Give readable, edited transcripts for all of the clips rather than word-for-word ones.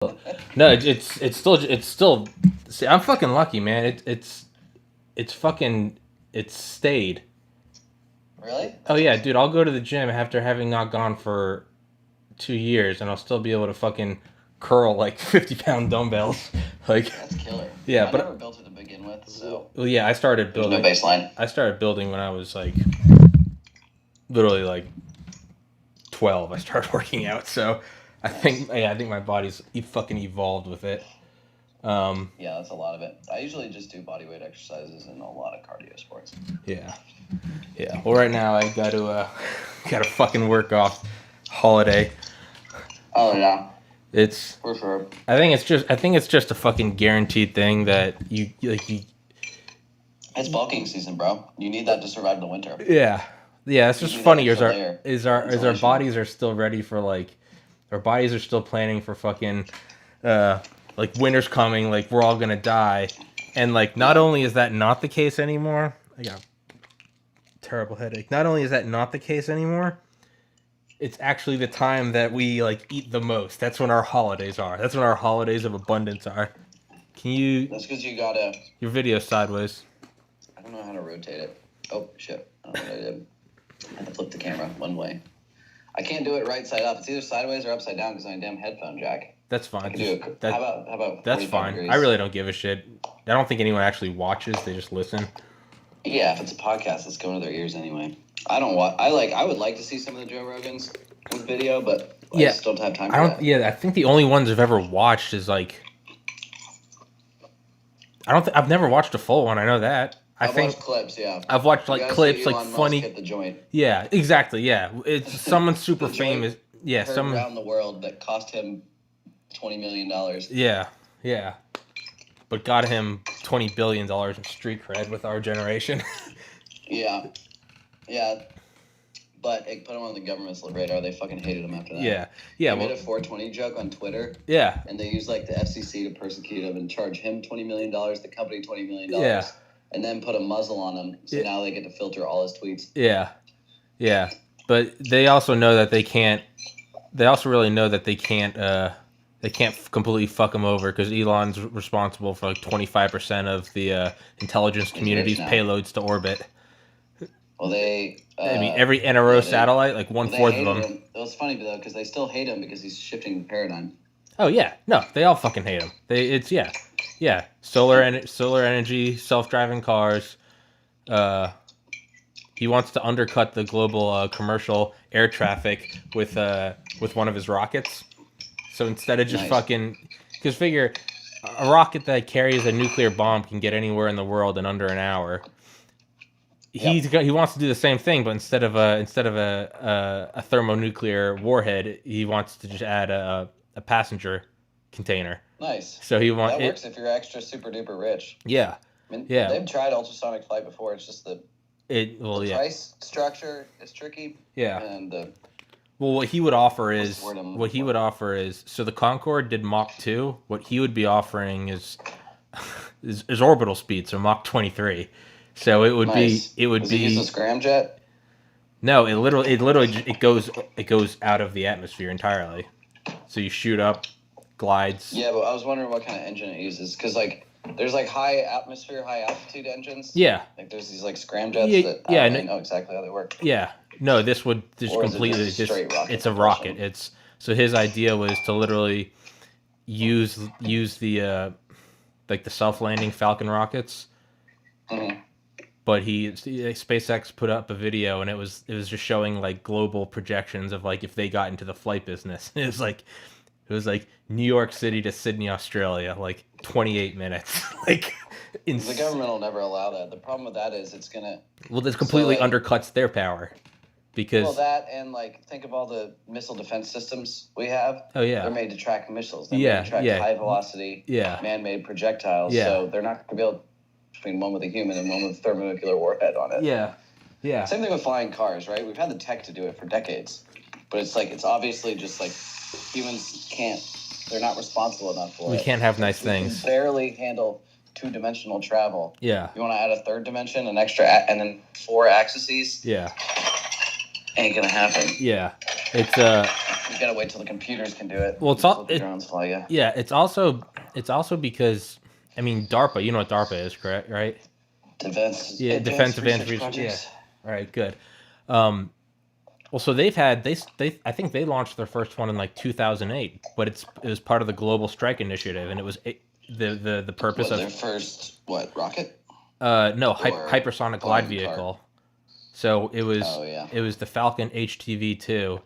No, it's still. See, I'm fucking lucky, man. It's fucking it's stayed. Really? Oh yeah, dude. I'll go to the gym after having not gone for 2 years, and I'll still be able to fucking curl like 50-pound dumbbells. Like, That's killer. yeah, I but never built it to begin with, so well, yeah, I started there's no building. baseline. I started building when I was like literally like 12. I started working out, so I think my body's fucking evolved with it. Yeah, that's a lot of it. I usually just do body weight exercises and a lot of cardio sports. Yeah. Well, right now I gotta fucking work off holiday. Oh yeah, It's for sure. I think it's just a fucking guaranteed thing that you. It's bulking season, bro. You need that to survive the winter. Yeah. It's just funny. Our Insulation. bodies are still ready for like, our bodies are still planning for fucking, like winter's coming. Like we're all gonna die, and like not only is that not the case anymore. I got a terrible headache. Not only is that not the case anymore, it's actually the time that we like eat the most. That's when our holidays are. That's when our holidays of abundance are. Can you? That's because you gotta. Your video sideways. I don't know how to rotate it. Oh shit! I don't know what I did. I had to flip the camera one way. I can't do it right side up. It's either sideways or upside down because of my damn headphone jack. That's fine. I can do it. How about that's fine. degrees? I really don't give a shit. I don't think anyone actually watches. They just listen. Yeah, if it's a podcast, it's going to their ears anyway. I don't watch. I would like to see some of the Joe Rogans with video, but I just don't have time for that. Yeah, I think the only ones I've ever watched is like. I've never watched a full one. I know that. I've watched clips, yeah. I've watched like clips, like funny. Hit the joint. Yeah, exactly. Yeah, it's someone super famous. Yeah, someone around the world that cost him $20 million. Yeah, but got him $20 billion in street cred with our generation. Yeah, but it put him on the government's radar. They fucking hated him after that. Yeah. They made a 420 joke on Twitter. Yeah. And they used like the FCC to persecute him and charge him $20 million, the company $20 million. Yeah. And then put a muzzle on him, so now they get to filter all his tweets. Yeah. But they also know that they can't. They also really know that they can't. They can't completely fuck him over because Elon's responsible for like 25% of the intelligence community's payloads to orbit. Well, they. Every NRO satellite, like 1/4 of them. Him. It was funny though because they still hate him because he's shifting the paradigm. Oh yeah, no, they all fucking hate him. Solar energy, self-driving cars. He wants to undercut the global commercial air traffic with one of his rockets. So instead of just fucking, because figure, a rocket that carries a nuclear bomb can get anywhere in the world in under an hour. He wants to do the same thing, but instead of a thermonuclear warhead, he wants to just add a passenger container. Nice. So that works if you're extra super duper rich. Yeah. I mean, they've tried ultrasonic flight before. It's just the price structure is tricky. Yeah. And what he would offer is so the Concorde did Mach 2. What he would be offering is orbital speed, so Mach 23. So it would be Does he use a scramjet? No, it goes out of the atmosphere entirely. So you shoot up, glides. Yeah, but I was wondering what kind of engine it uses because like there's like high atmosphere, high altitude engines. Yeah. Like there's these like scramjets that I don't really know exactly how they work. Yeah. No, this would just completely it's a rocket. So his idea was to literally use the like the self-landing Falcon rockets. Mm-hmm. But SpaceX put up a video and it was just showing like global projections of like if they got into the flight business. It was like New York City to Sydney, Australia, like 28 minutes. Like the government will never allow that. The problem with that is it's gonna this completely undercuts their power. Because that and like think of all the missile defense systems we have. Oh yeah. They're made to track missiles. They're made to track high velocity man-made projectiles. Yeah. So they're not gonna be able between one with a human and one with a thermonuclear warhead on it. Yeah. Same thing with flying cars, right? We've had the tech to do it for decades. But it's obviously just like humans they're not responsible enough for it. We can't have nice things. We can barely handle 2-dimensional travel. Yeah. You want to add a third dimension, an extra, and then 4 axes? Yeah. Ain't gonna happen. Yeah. It's You gotta wait till the computers can do it. Well, drones fly you. Yeah, it's also because I mean DARPA. You know what DARPA is, correct? Right? Defense. Yeah, Defense Advanced Research. Yeah. All right, good. Well, so they I think they launched their first one in like 2008, but it was part of the Global Strike Initiative, and it was the purpose of their first rocket? No, hypersonic glide vehicle. So it was it was the Falcon HTV-2,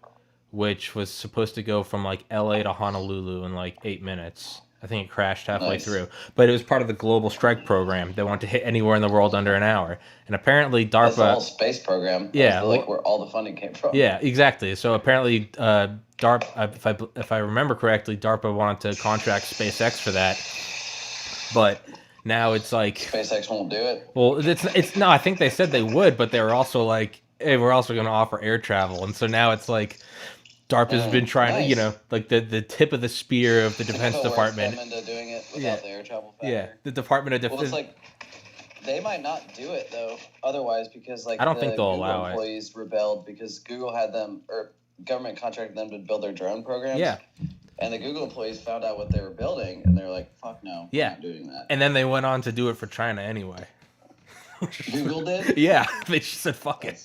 which was supposed to go from like LA to Honolulu in like 8 minutes. I think it crashed halfway through, but it was part of the Global Strike Program. They wanted to hit anywhere in the world under an hour, and apparently DARPA. That's the whole space program. Yeah, like where all the funding came from. Yeah, exactly. So apparently, DARPA, if I remember correctly, DARPA wanted to contract SpaceX for that, but now it's like SpaceX won't do it. Well, it's no. I think they said they would, but they were also like, hey, we're also going to offer air travel, and so now it's like. DARPA's been trying to, like the tip of the spear of the Defense Department. Them into doing it without the air travel factor. Yeah, the Department of Defense. Well, it's like they might not do it though. Otherwise, because like I don't think they'll Google allow employees rebelled because Google had them or government contracted them to build their drone programs. Yeah. And the Google employees found out what they were building, and they're like, "Fuck no, we're not doing that." And then they went on to do it for China anyway. Google did. Yeah, they just said, "Fuck it."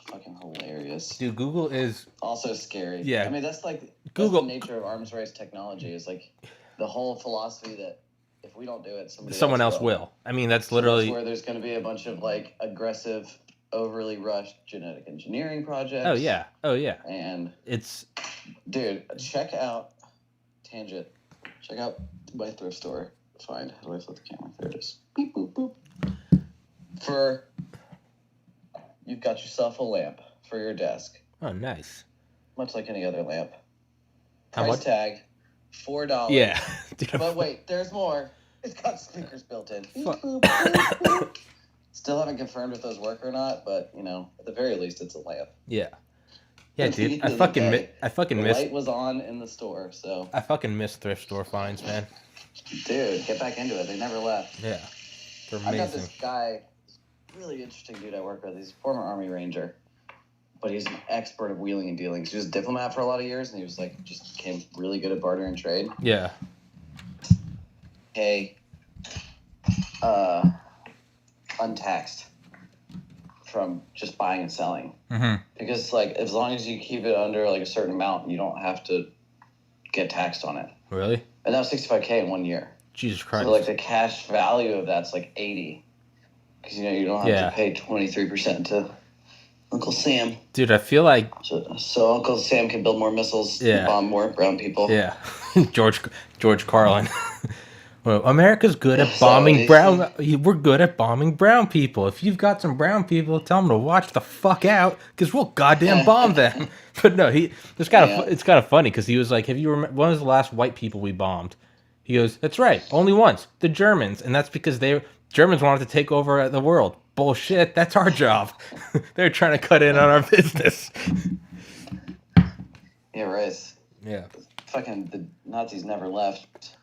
Fucking hilarious. Dude, Google is also scary. Yeah. I mean, that's like Google. That's the nature of arms race technology. Is like the whole philosophy that if we don't do it, someone else will. I mean, that's literally that's where there's going to be a bunch of like aggressive, overly rushed genetic engineering projects. Oh yeah. And it's dude, check out tangent. Check out my thrift store. Find how do I flip the camera? There it is. Beep boop boop. You've got yourself a lamp for your desk. Oh, nice. Much like any other lamp. How Price much? Tag, $4. Yeah. But wait, there's more. It's got speakers built in. Still haven't confirmed if those work or not, but at the very least, it's a lamp. Yeah. Yeah, dude. I fucking miss. The light was on in the store, so. I fucking miss thrift store finds, man. Dude, get back into it. They never left. Yeah. They're amazing. I got this guy. Really interesting dude I work with. He's a former Army Ranger, but he's an expert of wheeling and dealing. He was a diplomat for a lot of years, and he was like just became really good at barter and trade. Yeah. Hey, untaxed from just buying and selling. Mm-hmm. Because like as long as you keep it under like a certain amount, you don't have to get taxed on it. Really? And that was $65K in 1 year. Jesus Christ. So like the cash value of that's like 80. Because you don't have to pay 23% to Uncle Sam. Dude, I feel like so Uncle Sam can build more missiles and bomb more brown people. Yeah. George Carlin. Well, America's good at bombing brown. We're good at bombing brown people. If you've got some brown people, tell them to watch the fuck out, because we'll goddamn bomb them. But no, it's kind of funny because he was like, when was the last white people we bombed? He goes, that's right, only once, the Germans, and that's because Germans wanted to take over the world. Bullshit, that's our job. They're trying to cut in on our business. Yeah, right. Yeah. Fucking the Nazis never left.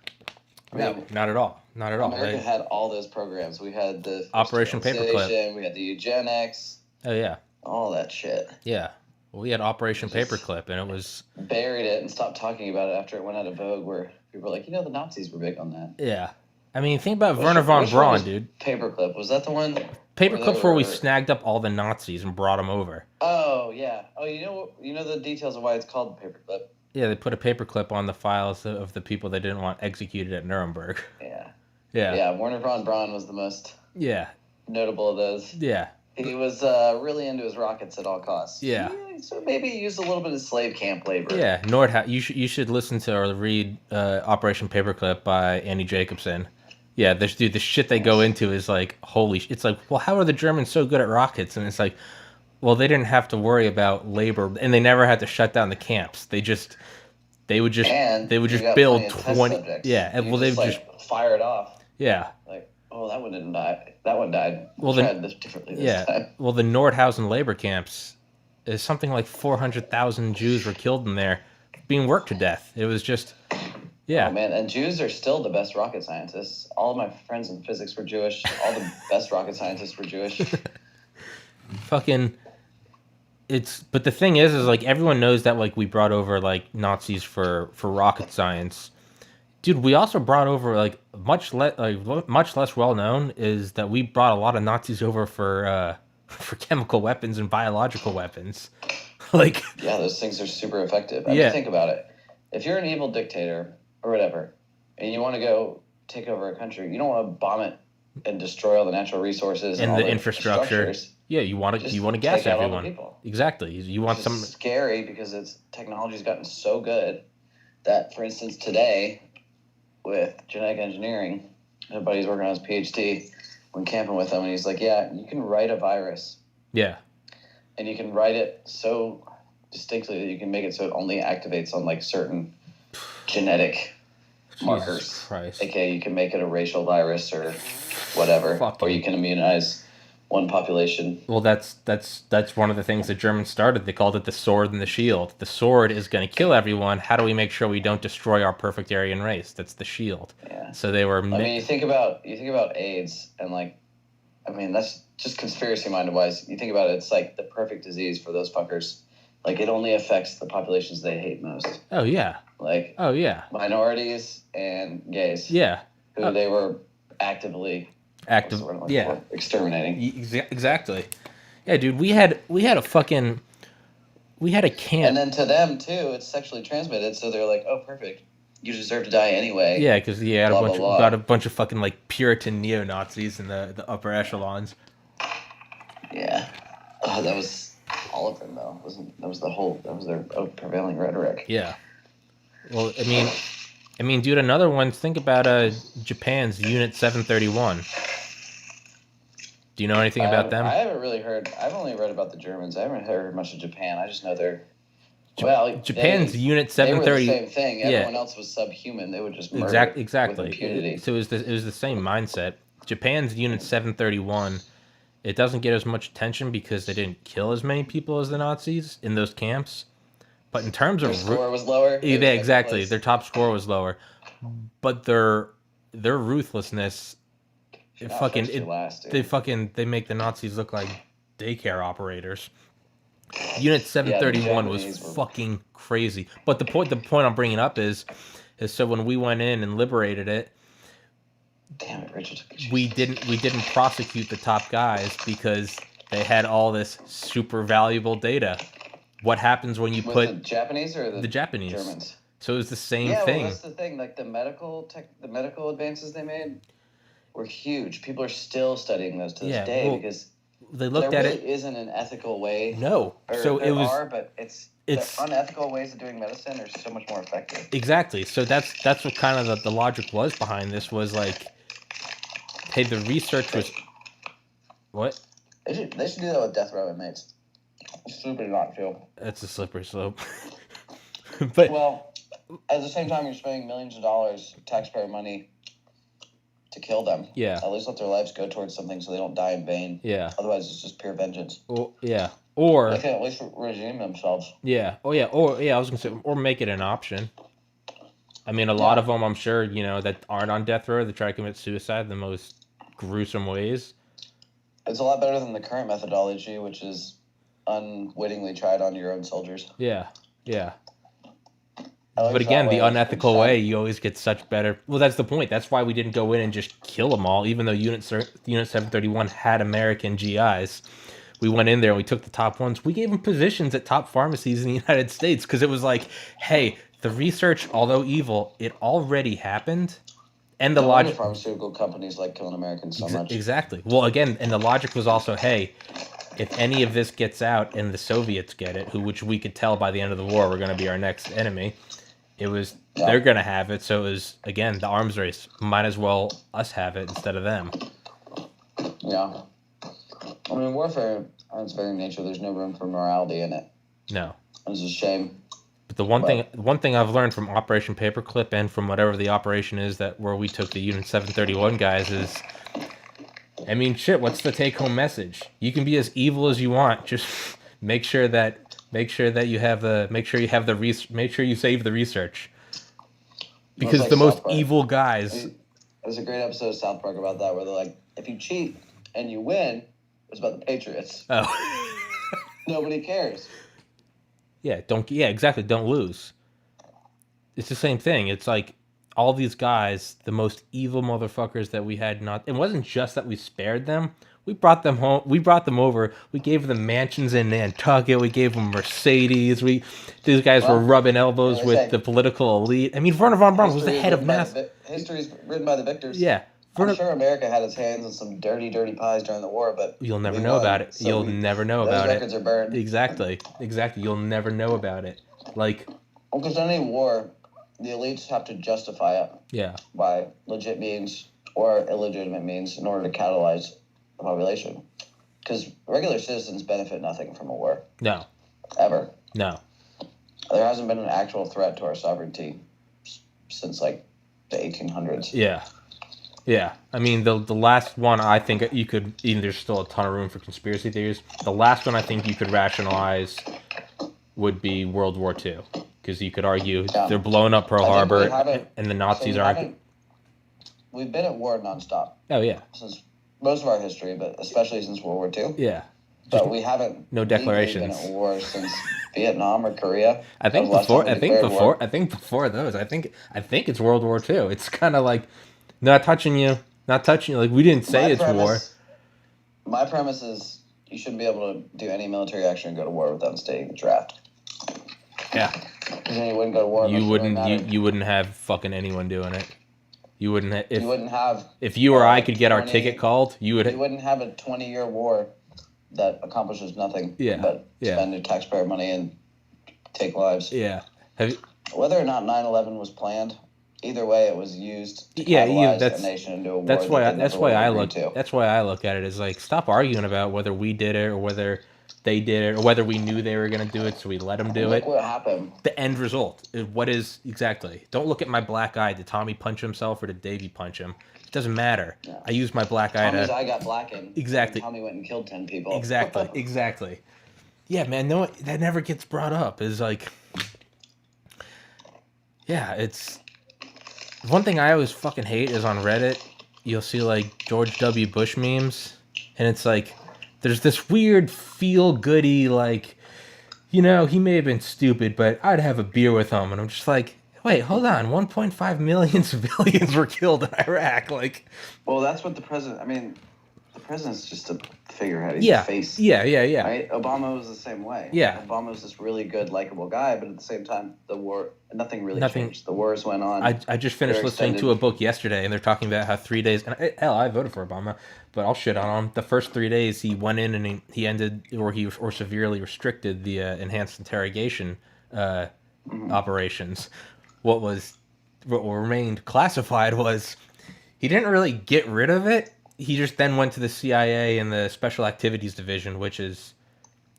No, not at all. Not at all. America had all those programs. We had the Operation Paperclip. We had the eugenics. Oh, yeah. All that shit. Yeah. Well, we had Operation Paperclip, and it was... Buried it and stopped talking about it after it went out of vogue, where people were like, the Nazis were big on that. Yeah. I mean, think about Werner von Braun, dude. Paperclip. Was that the one? Paperclip's where we snagged up all the Nazis and brought them over. Oh, yeah. Oh, you know the details of why it's called Paperclip? Yeah, they put a paperclip on the files of the people they didn't want executed at Nuremberg. Yeah. Yeah. Yeah, Werner von Braun was the most notable of those. Yeah. He was really into his rockets at all costs. Yeah. So maybe he used a little bit of slave camp labor. Yeah, Nordhaus. You should listen to or read Operation Paperclip by Annie Jacobson. Yeah, the shit they go into is like, holy... It's like, well, how are the Germans so good at rockets? And it's like, well, they didn't have to worry about labor, and they never had to shut down the camps. They would just build 20. Yeah, and well, they would just fire it off. Yeah. Like, oh, that one didn't die. That one died. Well, tried this differently this time. Well, the Nordhausen labor camps is something like 400,000 Jews were killed in there, being worked to death. It was just. Yeah. Oh, man, and Jews are still the best rocket scientists. All of my friends in physics were Jewish. All the best rocket scientists were Jewish. Fucking. but the thing is like everyone knows that like we brought over like Nazis for rocket science. Dude, we also brought over like much less well known is that we brought a lot of Nazis over for chemical weapons and biological weapons. Like, yeah, those things are super effective. I Yeah. mean, think about it. If you're an evil dictator or whatever, and you want to go take over a country, you don't want to bomb it and destroy all the natural resources and all the infrastructure. structures. Yeah, you want to Just gas take out all the everyone. people. Exactly. You want It's scary because technology's gotten so good that, for instance, today with genetic engineering, my buddy's working on his PhD. When camping with him, and he's like, "Yeah, you can write a virus, Yeah. and you can write it so distinctly that you can make it so it only activates on like certain genetic markers. Jesus Christ. Okay, you can make it a racial virus or whatever, or you can immunize one population." Well, that's one of the things the Germans started. They called it the sword and the shield. The sword is going to kill everyone. How do we make sure we don't destroy our perfect Aryan race? That's the shield. Yeah. So they were. I mean, you think about AIDS, and like, I mean, that's just conspiracy minded wise. You think about it, it's like the perfect disease for those fuckers. Like, it only affects the populations they hate most. Oh yeah. Like. Oh yeah. Minorities and gays. Yeah. Who they were actively. Yeah. Exterminating. Exactly. Yeah, dude. We had a camp. And then to them too, it's sexually transmitted. So they're like, "Oh, perfect. You deserve to die anyway." Yeah, because got a bunch of fucking like Puritan neo-Nazis in the upper echelons. Yeah. Oh, that was all of them though. That was their prevailing rhetoric. Yeah. Well, I mean, dude, another one. Think about Japan's Unit 731. Do you know anything about them? I haven't really heard. I've only read about the Germans. I haven't heard much of Japan. I just know they're. Well, Japan's Unit 730. They were the same thing. Everyone else was subhuman. They would just murder exactly. with impunity. So it was the same mindset. Japan's Unit 731. It doesn't get as much attention because they didn't kill as many people as the Nazis in those camps. But in terms of their score was lower. Yeah, exactly. Their top score was lower, but their ruthlessness. They make the Nazis look like daycare operators. Unit 731 was fucking crazy. But the point I'm bringing up is so when we went in and liberated it, damn it, Richard. We didn't prosecute the top guys because they had all this super valuable data. What happens when you put the Japanese or the Japanese Germans? So it was the same thing. Yeah, well, that's the thing. Like the medical advances they made were huge. People are still studying those to this day because they looked at it. There really isn't an ethical way. No, so it was. But it's the unethical ways of doing medicine are so much more effective. Exactly. So that's what kind of the logic was behind this was like, hey, the research was. What? They should do that with death row inmates. Slippery not feel. That's a slippery slope. But well, at the same time, you're spending millions of dollars of taxpayer money to kill them. Yeah. At least let their lives go towards something so they don't die in vain. Yeah. Otherwise, it's just pure vengeance. Well, yeah. Or they can at least redeem themselves. Yeah. Oh, yeah. Or I was gonna say, or make it an option. I mean, a lot of them, I'm sure, that aren't on death row, they try to commit suicide in the most gruesome ways. It's a lot better than the current methodology, which is unwittingly tried on your own soldiers. Yeah. Yeah. But again, the unethical way, you always get such better. Well, that's the point. That's why we didn't go in and just kill them all, even though Unit 731 had American GIs. We went in there and we took the top ones. We gave them positions at top pharmacies in the United States because it was like, hey, the research, although evil, it already happened. And the logic. Pharmaceutical companies like killing Americans so much. Exactly. Well, again, and the logic was also, hey, if any of this gets out and the Soviets get it, which we could tell by the end of the war were going to be our next enemy. It was they're gonna have it, so it was again the arms race. Might as well us have it instead of them. Yeah, I mean warfare on its very nature, there's no room for morality in it. No, it's a shame. But the one thing I've learned from Operation Paperclip and from whatever the operation is where we took the Unit 731 guys is, I mean, shit. What's the take-home message? You can be as evil as you want. Just make sure you save the research. Because like the most evil guys. There's a great episode of South Park about that where they're like, if you cheat and you win, it's about the Patriots. Oh. Nobody cares. Yeah, exactly. Don't lose. It's the same thing. It's like all these guys, the most evil motherfuckers that we had not. It wasn't just that we spared them. We brought them home. We brought them over. We gave them mansions in Nantucket. We gave them Mercedes. These guys were rubbing elbows with the political elite. I mean, Werner von Braun was the head of NASA. History's written by the victors. Yeah. I'm sure America had its hands in some dirty, dirty pies during the war, but you'll never know about it. So you'll never know about it. Those records are burned. Exactly. You'll never know about it. Like, well, because any war, the elites have to justify it. Yeah. By legit means or illegitimate means in order to catalyze the population. Because regular citizens benefit nothing from a war. No. Ever. No. There hasn't been an actual threat to our sovereignty since like the 1800s. Yeah. Yeah, I mean the last one I think you could, even there's still a ton of room for conspiracy theories. The last one I think you could rationalize would be World War II, because you could argue they're blowing up Pearl Harbor and the Nazis aren't. We've been at war nonstop. Oh yeah. Since most of our history, but especially since World War II. Yeah. But we haven't. No declarations. Been at war since Vietnam or Korea. I think before those. I think it's World War II. It's kind of like. Not touching you. Like, we didn't say it's war. My premise is you shouldn't be able to do any military action and go to war without stating the draft. Yeah. Because then you wouldn't go to war. You wouldn't have fucking anyone doing it. You wouldn't have. If you or I could get our ticket called, you would. You wouldn't have a 20-year war that accomplishes nothing. Yeah. But spend your taxpayer money and take lives. Yeah. Whether or not 9/11 was planned. Either way, it was used to catalyze a nation into a war. That's why I look at it as like, stop arguing about whether we did it or whether they did it or whether we knew they were going to do it, so we let them do it. What happened? The end result is what is exactly. Don't look at my black eye. Did Tommy punch himself or did Davey punch him? It doesn't matter. Yeah. I used my black eye. Tommy's eye got blackened. Exactly. Tommy went and killed 10 people. Exactly. Yeah, man. No, that never gets brought up. Is like, yeah, it's. One thing I always fucking hate is on Reddit, you'll see like George W. Bush memes, and it's like, there's this weird feel-goody, like, he may have been stupid, but I'd have a beer with him, and I'm just like, wait, hold on, 1.5 million civilians were killed in Iraq, like. Well, that's what the president's just a figurehead. He's a face. Yeah. Right? Obama was the same way. Yeah. Obama was this really good, likable guy, but at the same time, nothing really changed. The wars went on. I just finished listening to a book yesterday, and they're talking about how 3 days, and I voted for Obama, but I'll shit on him. The first 3 days, he went in and he ended, or severely restricted the enhanced interrogation operations. What remained classified was, he didn't really get rid of it. He just then went to the CIA and the Special Activities Division, which is,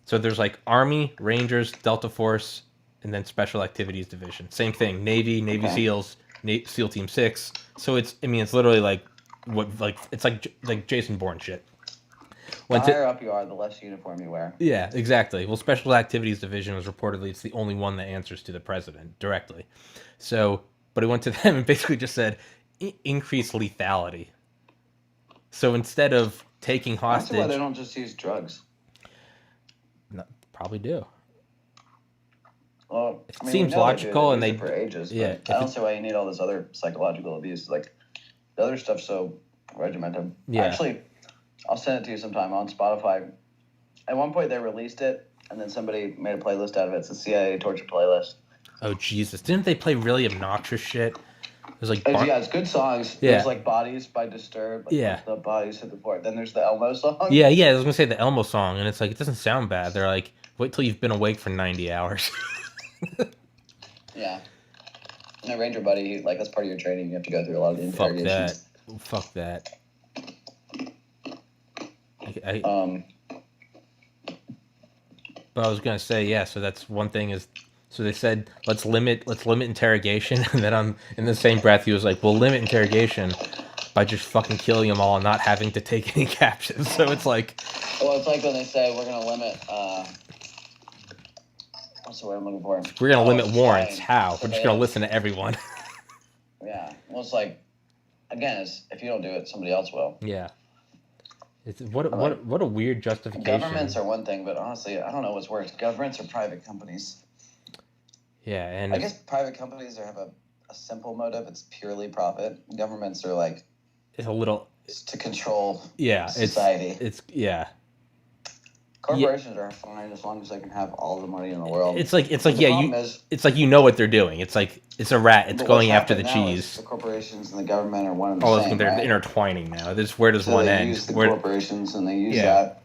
so there's like Army, Rangers, Delta Force, and then Special Activities Division. Same thing, Navy SEALs, SEAL Team 6. So it's literally like it's like Jason Bourne shit. The higher up you are, the less uniform you wear. Yeah, exactly. Well, Special Activities Division was reportedly, it's the only one that answers to the president directly. So, but he went to them and basically just said, increase lethality. So instead of taking hostage... That's why they don't just use drugs. No, probably do. Well, it seems logical, and they... For ages, I don't see why you need all this other psychological abuse. Like, the other stuff's so regimented. Yeah. Actually, I'll send it to you sometime on Spotify. At one point, they released it, and then somebody made a playlist out of it. It's a CIA torture playlist. Oh, Jesus. Didn't they play really obnoxious shit? It was like it's good songs. Yeah. There's like Bodies by Disturbed. Like the Bodies hit the floor. Then there's the Elmo song. Yeah, I was going to say the Elmo song, and it's like, it doesn't sound bad. They're like, wait till you've been awake for 90 hours. Yeah. And a Ranger buddy, like, that's part of your training. You have to go through a lot of the interrogations. Fuck that. But I was going to say, so that's one thing is, so they said, let's limit interrogation, and then in the same breath he was like, we'll limit interrogation by just fucking killing them all and not having to take any captions. So it's like... Well, it's like when they say we're going to limit... what's the word I'm looking for? We're going to limit warrants. How? We're just going to listen to everyone. Yeah. Well, it's like, again, if you don't do it, somebody else will. Yeah. It's what a weird justification. Governments are one thing, but honestly, I don't know what's worse: governments or private companies. Yeah, and I guess private companies have a simple motive. It's purely profit. Governments are like it's a little to control. Yeah, society. It's yeah. Corporations are fine as long as they can have all the money in the world. It's like it's like you know what they're doing. It's like it's a rat. It's going after the cheese. The corporations and the government are one and the same. They're right? intertwining now. Where does so one they end? Use the corporations and they use that.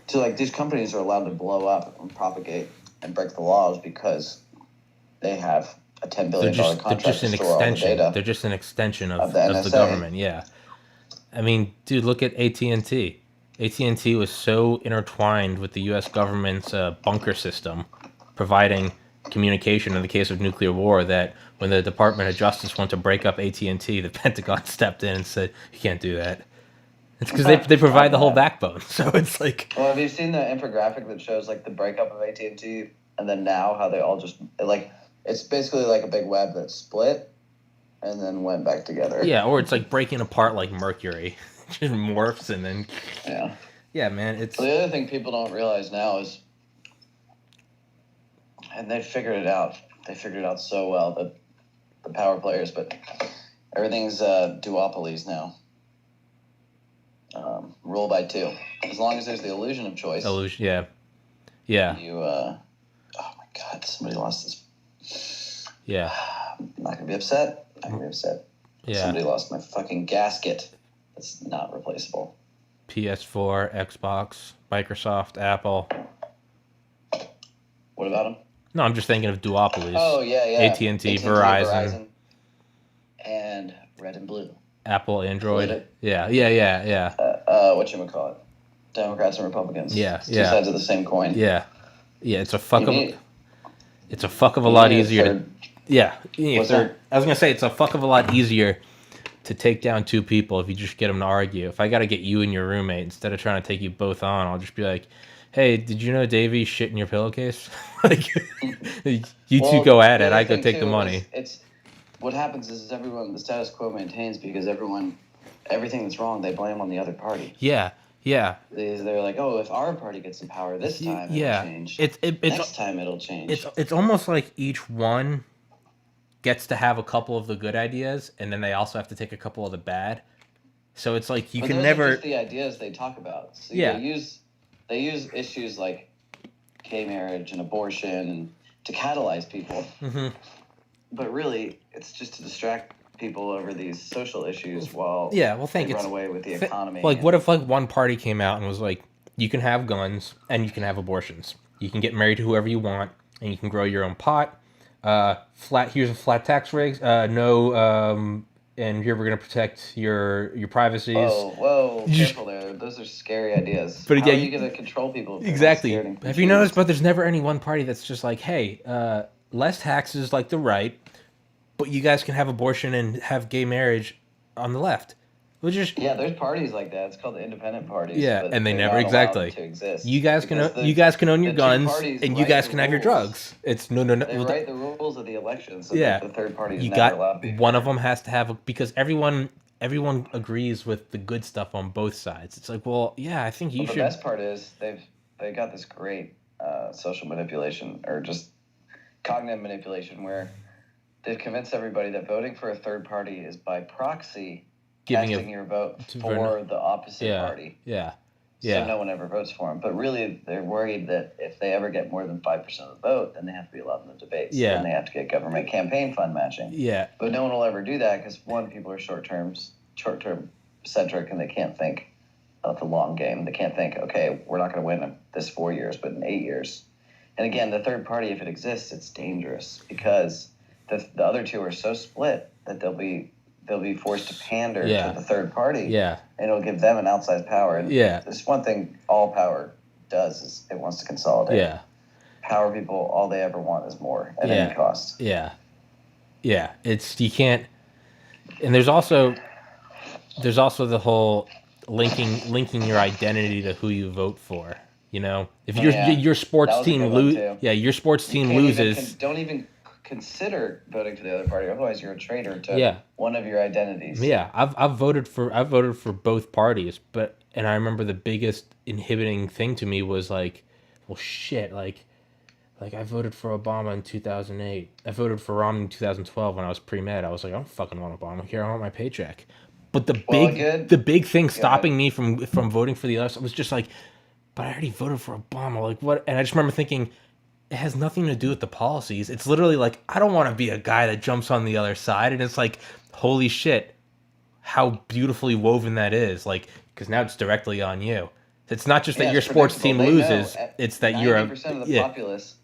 So like these companies are allowed to blow up and propagate and break the laws because they have a $10 billion contract to store all the data. They're just an extension of the government. Yeah, I mean, dude, look at AT&T. AT&T was so intertwined with the U.S. government's bunker system, providing communication in the case of nuclear war, that when the Department of Justice wanted to break up AT&T, the Pentagon stepped in and said, "You can't do that." It's because they provide the whole backbone. So it's like. Well, have you seen the infographic that shows like the breakup of AT&T and then now how they all just like it's basically like a big web that split and then went back together. Yeah, or it's like breaking apart like mercury, just morphs and then. Yeah, man. It's the other thing people don't realize now is, and they figured it out. They figured it out so well, the power players, but everything's duopolies now. Rule by two. As long as there's the illusion of choice. Yeah. Yeah. You, oh my God, somebody lost this. Yeah. I'm not going to be upset. Yeah. Somebody lost my fucking gasket. It's not replaceable. PS4, Xbox, Microsoft, Apple. What about them? No, I'm just thinking of duopolies. Oh, yeah. AT&T, Verizon. And Red and Blue. Apple, Android. Yeah. Whatchamacallit? Democrats and Republicans. Yeah. Two sides of the same coin. Yeah. It's a fuck of a lot easier I was gonna say it's a fuck of a lot easier to take down two people if you just get them to argue. If I gotta get you and your roommate instead of trying to take you both on, I'll just be like, "Hey, did you know Davey shit in your pillowcase?" Like, you two go at it. I go take the money. It's what happens is everyone the status quo maintains because everything that's wrong they blame on the other party. Yeah. They're like, oh, if our party gets in power this time, it'll change. Next time it'll change. It's almost like each one gets to have a couple of the good ideas, and then they also have to take a couple of the bad. So it's like you can never. Are just the ideas they talk about. So they use issues like gay marriage and abortion and to catalyze people. Mm-hmm. But really, it's just to distract people over these social issues while they run away with the economy. Like, what if like one party came out and was like, you can have guns and you can have abortions. You can get married to whoever you want and you can grow your own pot. Here's a flat tax rate. And here we're gonna protect your privacies. Whoa, careful there. Those are scary ideas. But how are you gonna control people? Exactly. Have you noticed? But there's never any one party that's just like, hey, less taxes like the right, but you guys can have abortion and have gay marriage on the left. There's parties like that. It's called the independent parties. Yeah, and they never exactly. To exist you guys can own your guns and you guys can have your drugs. It's no. They write the rules of the elections. So the third party is never allowed to be. One of them has to have because everyone agrees with the good stuff on both sides. It's like, well, yeah, I think you should. The best part is they got this great social manipulation or just cognitive manipulation where they've convinced everybody that voting for a third party is by proxy casting your vote for the opposite party. Yeah. So no one ever votes for them. But really, they're worried that if they ever get more than 5% of the vote, then they have to be allowed in the debates. Yeah. And they have to get government campaign fund matching. Yeah. But no one will ever do that because, one, people are short-term centric and they can't think of the long game. They can't think, okay, we're not going to win in this 4 years, but in 8 years. And again, the third party, if it exists, it's dangerous because the other two are so split that they'll be forced to pander to the third party. Yeah. And it'll give them an outsized power. And there's one thing all power does is it wants to consolidate. Yeah. Power people, all they ever want is more at any cost. Yeah. Yeah. It's you can't and there's also the whole linking your identity to who you vote for. You know? If your sports team loses don't even consider voting for the other party. Otherwise, you're a traitor to one of your identities. Yeah, I've voted for both parties, and I remember the biggest inhibiting thing to me was like, well, shit, like I voted for Obama in 2008. I voted for Romney in 2012 when I was pre-med. I was like, I don't fucking want Obamacare. I want my paycheck. But the big thing stopping me from voting for the other was just like, but I already voted for Obama. Like what? And I just remember thinking, it has nothing to do with the policies. It's literally like, I don't want to be a guy that jumps on the other side. And it's like, holy shit, how beautifully woven that is. Like, because now it's directly on you. It's not just that your sports team loses. It's that you're 90% of the populace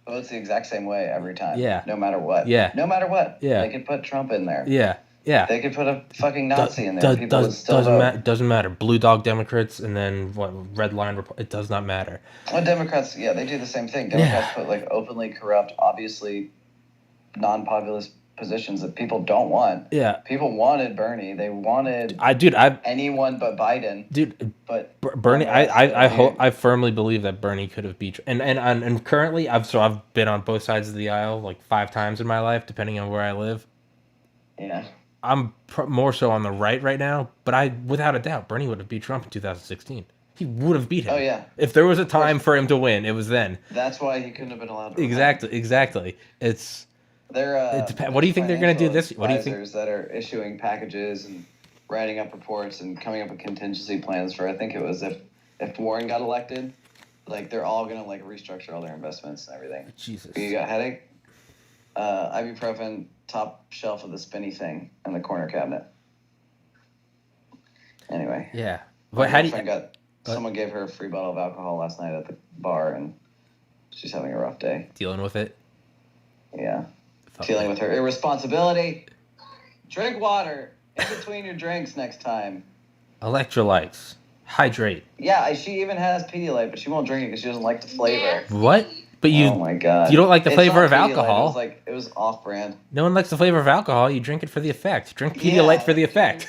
votes the exact same way every time. Yeah. No matter what. Yeah. No matter what. Yeah. They could put Trump in there. Yeah. Yeah. They could put a fucking Nazi in there. People would still vote. Doesn't matter. Blue dog Democrats and then what? Red line. It does not matter. Well, Democrats, they do the same thing. Democrats put like openly corrupt, obviously non-populist positions that people don't want. Yeah. People wanted Bernie. They wanted anyone but Biden. Dude, but Bernie, I firmly believe that Bernie could have beat and currently I've been on both sides of the aisle like 5 times in my life, depending on where I live. Yeah. I'm more so on the right now, but without a doubt, Bernie would have beat Trump in 2016. He would have beat him. Oh, yeah. If there was a time for him to win, it was then. That's why he couldn't have been allowed to win. Exactly. It's... what do you think they're going to do this? What do you think? That are issuing packages and writing up reports and coming up with contingency plans for, I think it was if Warren got elected, like they're all going to like restructure all their investments and everything. Jesus. You got headache? Ibuprofen, top shelf of the spinny thing in the corner cabinet. Anyway. Yeah. But how do you... Someone gave her a free bottle of alcohol last night at the bar, and she's having a rough day. Dealing with it? Yeah. Dealing with her irresponsibility. Drink water in between your drinks next time. Electrolytes. Hydrate. Yeah, she even has Pedialyte, but she won't drink it because she doesn't like the flavor. What? But oh my God. You don't like the flavor of alcohol. It was off-brand. No one likes the flavor of alcohol. You drink it for the effect. Drink Pedialyte for the effect.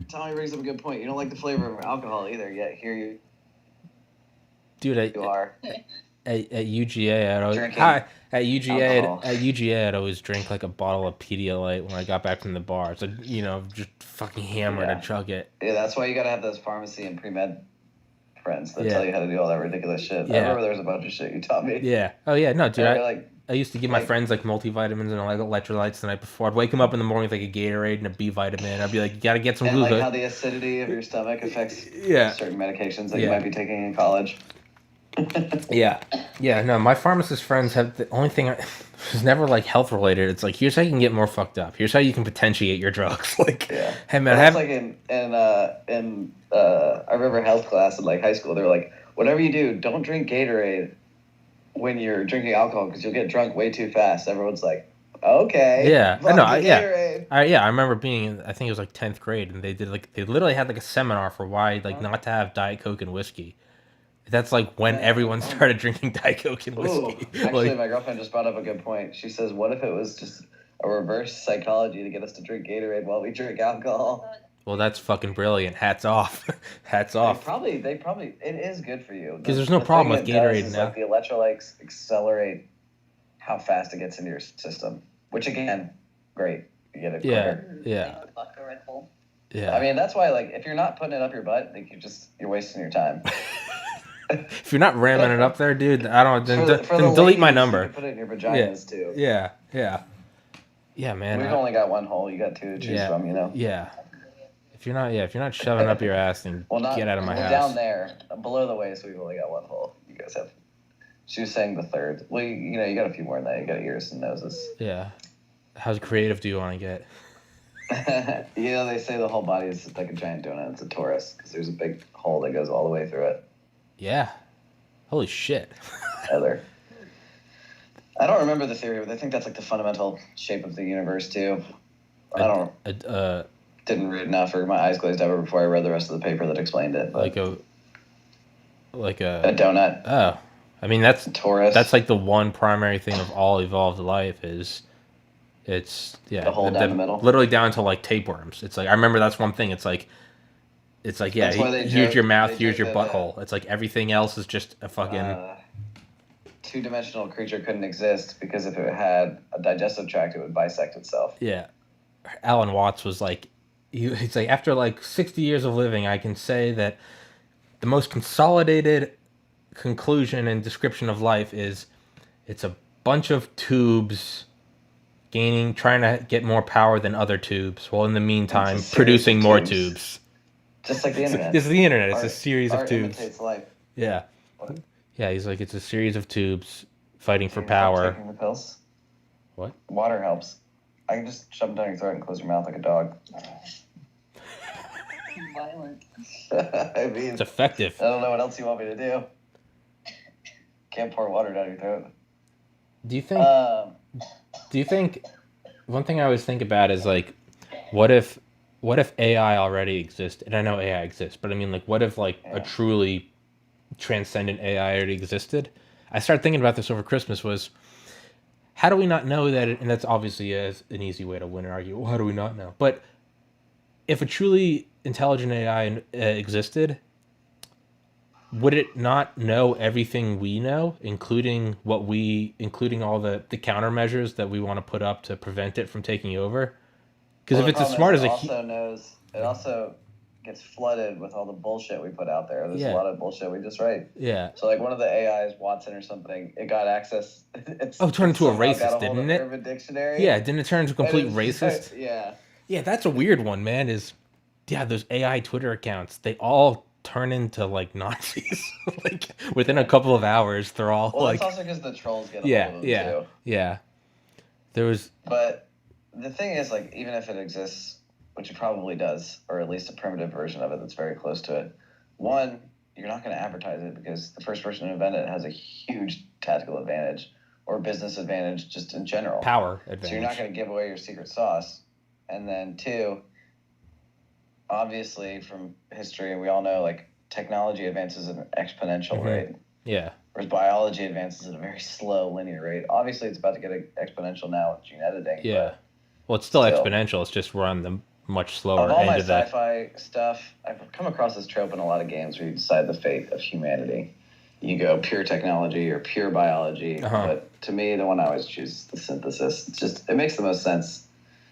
Tommy brings up a good point. You don't like the flavor of alcohol either, yet here you... Dude, you are. At UGA, I'd always drink like a bottle of Pedialyte when I got back from the bar. So, just fucking hammer to chug it. Yeah, that's why you gotta have those pharmacy and pre-med friends that tell you how to do all that ridiculous shit. Yeah. I remember there was a bunch of shit you taught me. Yeah. Oh, yeah. No, dude, I used to give my friends like multivitamins and like electrolytes the night before. I'd wake them up in the morning with like a Gatorade and a B vitamin. I'd be like, you gotta get some glucose. Like how the acidity of your stomach affects certain medications that you might be taking in college. No, my pharmacist friends have the only thing it's never like health related. It's like, here's how you can get more fucked up. Here's how you can potentiate your drugs. Like, hey man, that's like in I remember health class in like high school. They were like, whatever you do, don't drink Gatorade when you're drinking alcohol because you'll get drunk way too fast. Everyone's like, okay. Yeah, I know. I remember being, I think it was like 10th grade, and they literally had like a seminar for why like not to have Diet Coke and whiskey. That's like when everyone started drinking Diet Coke and whiskey. Actually, my girlfriend just brought up a good point. She says, what if it was just a reverse psychology to get us to drink Gatorade while we drink alcohol? Well, that's fucking brilliant. Hats off. Hats off. They probably, it is good for you. Because there's no problem with Gatorade now. Like the electrolytes accelerate how fast it gets into your system, which again, great. You get it quicker. Yeah. I mean, that's why, like, if you're not putting it up your butt, like, you're wasting your time. If you're not ramming it up there, dude, then delete my number. You can put it in your vaginas too. Yeah, man. We've only got one hole. You got 2 to choose from, Yeah. If you're not shoving up your ass, then get out of my house. Down there, below the waist, we've only got one hole. You guys have. She was saying the third. Well, you got a few more than that. You got ears and noses. Yeah. How creative do you want to get? They say the whole body is like a giant donut. It's a torus because there's a big hole that goes all the way through it. Yeah. Holy shit. Heather. I don't remember the theory, but I think that's like the fundamental shape of the universe too. Didn't read enough, or my eyes glazed over before I read the rest of the paper that explained it. Like a donut. Oh, I mean that's torus. That's like the one primary thing of all evolved life is, it's the hole down the middle, literally down to like tapeworms. It's like I remember that's one thing. It's like here's your mouth, here's your butthole. It's like everything else is just a fucking two-dimensional creature couldn't exist because if it had a digestive tract, it would bisect itself. Yeah. Alan Watts was like, he's like, after like 60 years of living, I can say that the most consolidated conclusion and description of life is it's a bunch of tubes trying to get more power than other tubes, while in the meantime producing more tubes. Just like the internet. It's the internet. It's a series of tubes. Imitates life. Yeah. What? Yeah, he's like, it's a series of tubes fighting for power. Taking the pills? What? Water helps. I can just shove them down your throat and close your mouth like a dog. Violent. I mean, it's effective. I don't know what else you want me to do. Can't pour water down your throat. Do you think one thing I always think about is like, what if AI already existed? And I know AI exists, but I mean, like, what if like a truly transcendent AI already existed? I started thinking about this over Christmas. Was how do we not know that? And that's obviously an easy way to win an argument. Well, how do we not know? But if a truly intelligent AI existed, would it not know everything we know, including all the countermeasures that we want to put up to prevent it from taking over? Because if it's as smart as it also gets flooded with all the bullshit we put out there. There's a lot of bullshit we just write. Yeah. So like one of the AIs, Watson or something, it got access. It turned into a racist, didn't it? Urban Dictionary. Yeah, didn't it turn into a complete racist? Yeah. Yeah, that's a weird one, man. Those AI Twitter accounts, they all turn into like Nazis. Like within a couple of hours, they're all like. It's also because the trolls get a hold of them too. Yeah. But the thing is, like, even if it exists, which it probably does, or at least a primitive version of it that's very close to it, one, you're not going to advertise it because the first person to invent it has a huge tactical advantage or business advantage just in general. Power advantage. So you're not going to give away your secret sauce. And then two, obviously from history, and we all know, like, technology advances at an exponential rate. Yeah. Whereas biology advances at a very slow linear rate. Obviously, it's about to get exponential now with gene editing. Yeah. Well, it's still exponential. It's just we're on the much slower end of that. Of all my sci-fi stuff, I've come across this trope in a lot of games where you decide the fate of humanity. You go pure technology or pure biology. But to me, the one I always choose is the synthesis. It makes the most sense.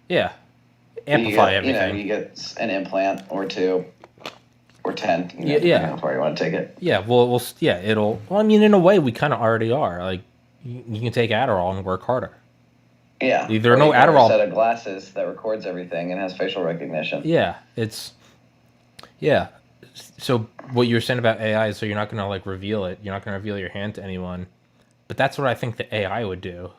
Yeah. Amplify everything. You get an implant or two. Or 10, how far you want to take it. Yeah, well, I mean, in a way, we kind of already are. Like, you can take Adderall and work harder. Yeah. There are no Adderall. A set of glasses that records everything and has facial recognition. Yeah, So what you're saying about AI is, so you're not going to, like, reveal it. You're not going to reveal your hand to anyone. But that's what I think the AI would do.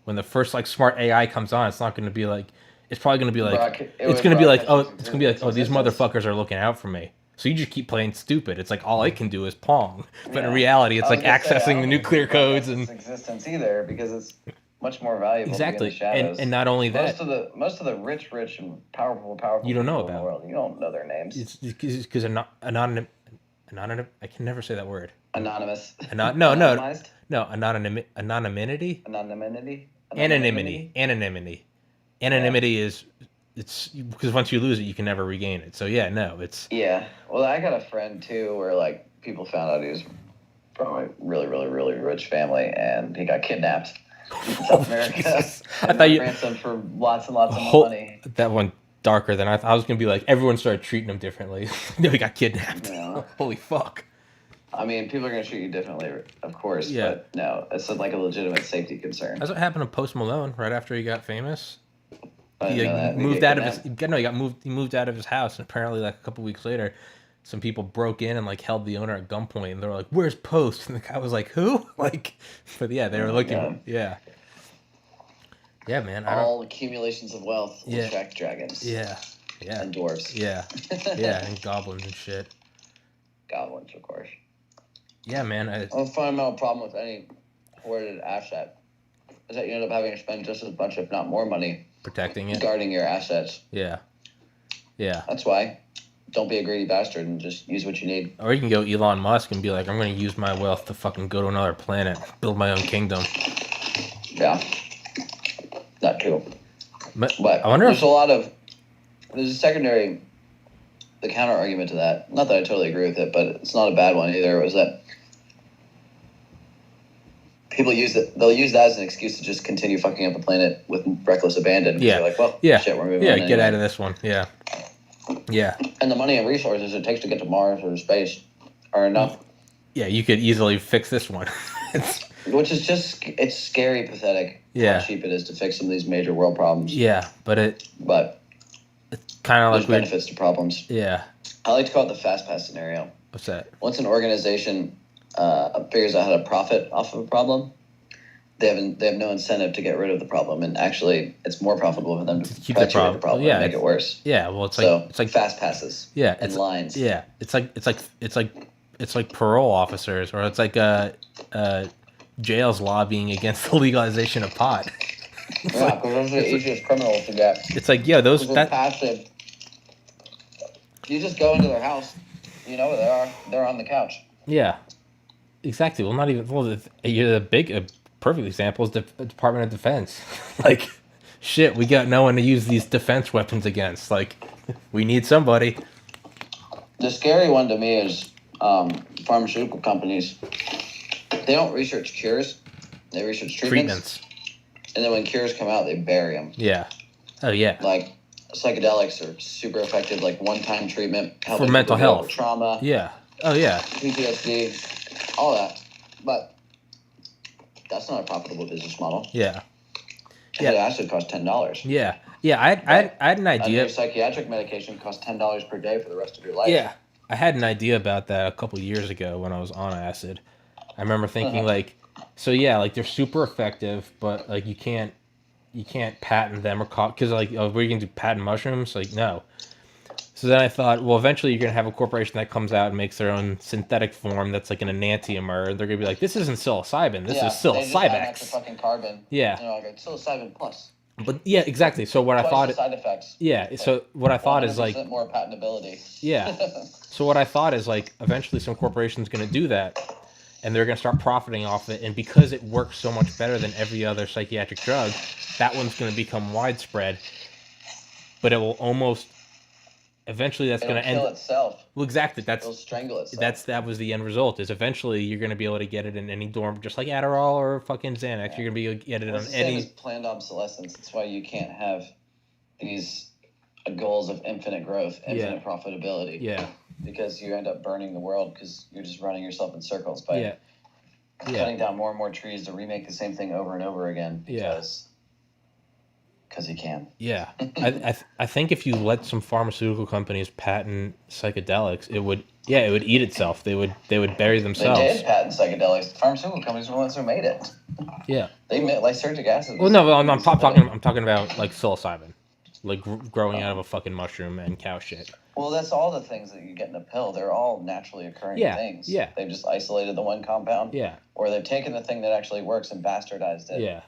When the first, like, smart AI comes on, it's not going to be like, it's probably going to be like, it's going to be like, oh, these motherfuckers are looking out for me. So you just keep playing stupid. It's like all I can do is Pong, but in reality, it's like accessing the nuclear codes and existence either, because it's much more valuable. Exactly, to be in the shadows. And not only that, most of the rich and powerful you don't know people in the world. You don't know their names. It's because anonymous. I can never say that word. Anonymous. Anonymity. Anonymity is. It's because once you lose it, you can never regain it. So yeah. Well, I got a friend too, where like people found out he was from a really, really, really rich family, and he got kidnapped in South America. I thought you ransomed for lots and lots of money. That one darker than I thought. I was gonna be like, everyone started treating him differently. No, he got kidnapped. Yeah. Holy fuck. I mean, people are gonna treat you differently, of course. Yeah. But no, it's like a legitimate safety concern. That's what happened to Post Malone right after he got famous. He moved out of his. No, he moved out of his house, and apparently, like a couple weeks later, some people broke in and like held the owner at gunpoint, and they were like, "Where's Post?" And the guy was like, "Who?" Like, but yeah, they were looking. Yeah, man. All accumulations of wealth will attract dragons. Yeah, and dwarves. Yeah, and goblins and shit. Goblins, of course. Yeah, man. A fundamental problem with any hoarded asset is that you end up having to spend just as much, if not more, money protecting it, guarding your assets. Yeah. That's why. Don't be a greedy bastard and just use what you need. Or you can go Elon Musk and be like, I'm going to use my wealth to fucking go to another planet, build my own kingdom. Yeah. That too. But I wonder there's a secondary, the counter argument to that. Not that I totally agree with it, but it's not a bad one either. Was that people use it. They'll use that as an excuse to just continue fucking up the planet with reckless abandon. Yeah. They're like, well, yeah. shit, we're moving yeah, on get anyway. out of this one. Yeah. Yeah. And the money and resources it takes to get to Mars or space are enough. Yeah, you could easily fix this one. Which is just, it's scary, pathetic how cheap it is to fix some of these major world problems. Yeah, but it's kind of like benefits to problems. Yeah. I like to call it the fast pass scenario. What's that? Once an organization figures out how to profit off of a problem, they have no incentive to get rid of the problem, and actually, it's more profitable for them to keep the problem and make it worse. Yeah, well, it's like fast passes. Yeah, and lines. Yeah, it's like parole officers, or it's like jails lobbying against the legalization of pot. Yeah, because those are the easiest criminals to get. It's like, yeah, those passive. You just go into their house, you know where they are. They're on the couch. Yeah, exactly. Well, not even. Well, a perfect example is the Department of Defense. Like, shit, we got no one to use these defense weapons against. Like, we need somebody. The scary one to me is pharmaceutical companies. They don't research cures; they research treatments. And then when cures come out, they bury them. Yeah. Oh yeah. Like psychedelics are super effective, like one-time treatment for mental health, trauma. Yeah. Oh yeah. PTSD, all that, but that's not a profitable business model. Yeah. Yeah. Acid costs $10. Yeah. Yeah. I had an idea. Your psychiatric medication costs $10 per day for the rest of your life. Yeah. I had an idea about that a couple years ago when I was on acid. I remember thinking like, so yeah, like they're super effective, but like you can't patent them or call, because like, oh, we're going to do patent mushrooms? Like, no. So then I thought, well, eventually you're going to have a corporation that comes out and makes their own synthetic form that's like an enantiomer, and they're going to be like, this isn't psilocybin, this is psilocybex. Fucking carbon. Yeah. You know, like psilocybin plus. But yeah, exactly. So what I thought, side effects. Yeah. Like, so what I thought is like more patentability. Yeah. So what I thought is like eventually some corporation's going to do that, and they're going to start profiting off it, and because it works so much better than every other psychiatric drug, that one's going to become widespread. But it will almost eventually that's going to end itself. Well, exactly. It'll strangle itself. That was the end result. Is eventually you're going to be able to get it in any dorm, just like Adderall or fucking Xanax. Yeah. You're going to be able to get it on any. It's planned obsolescence. That's why you can't have these goals of infinite growth, infinite profitability. Yeah. Because you end up burning the world because you're just running yourself in circles by cutting down more and more trees to remake the same thing over and over again. Because you can. Yeah. I think if you let some pharmaceutical companies patent psychedelics, it would eat itself. They would bury themselves. They did patent psychedelics. The pharmaceutical companies were the ones who made it. Yeah. They made lysergic acid. Well, no, I'm talking about like psilocybin, like growing out of a fucking mushroom and cow shit. Well, that's all the things that you get in a pill. They're all naturally occurring things. Yeah. They've just isolated the one compound. Yeah. Or they've taken the thing that actually works and bastardized it. Yeah.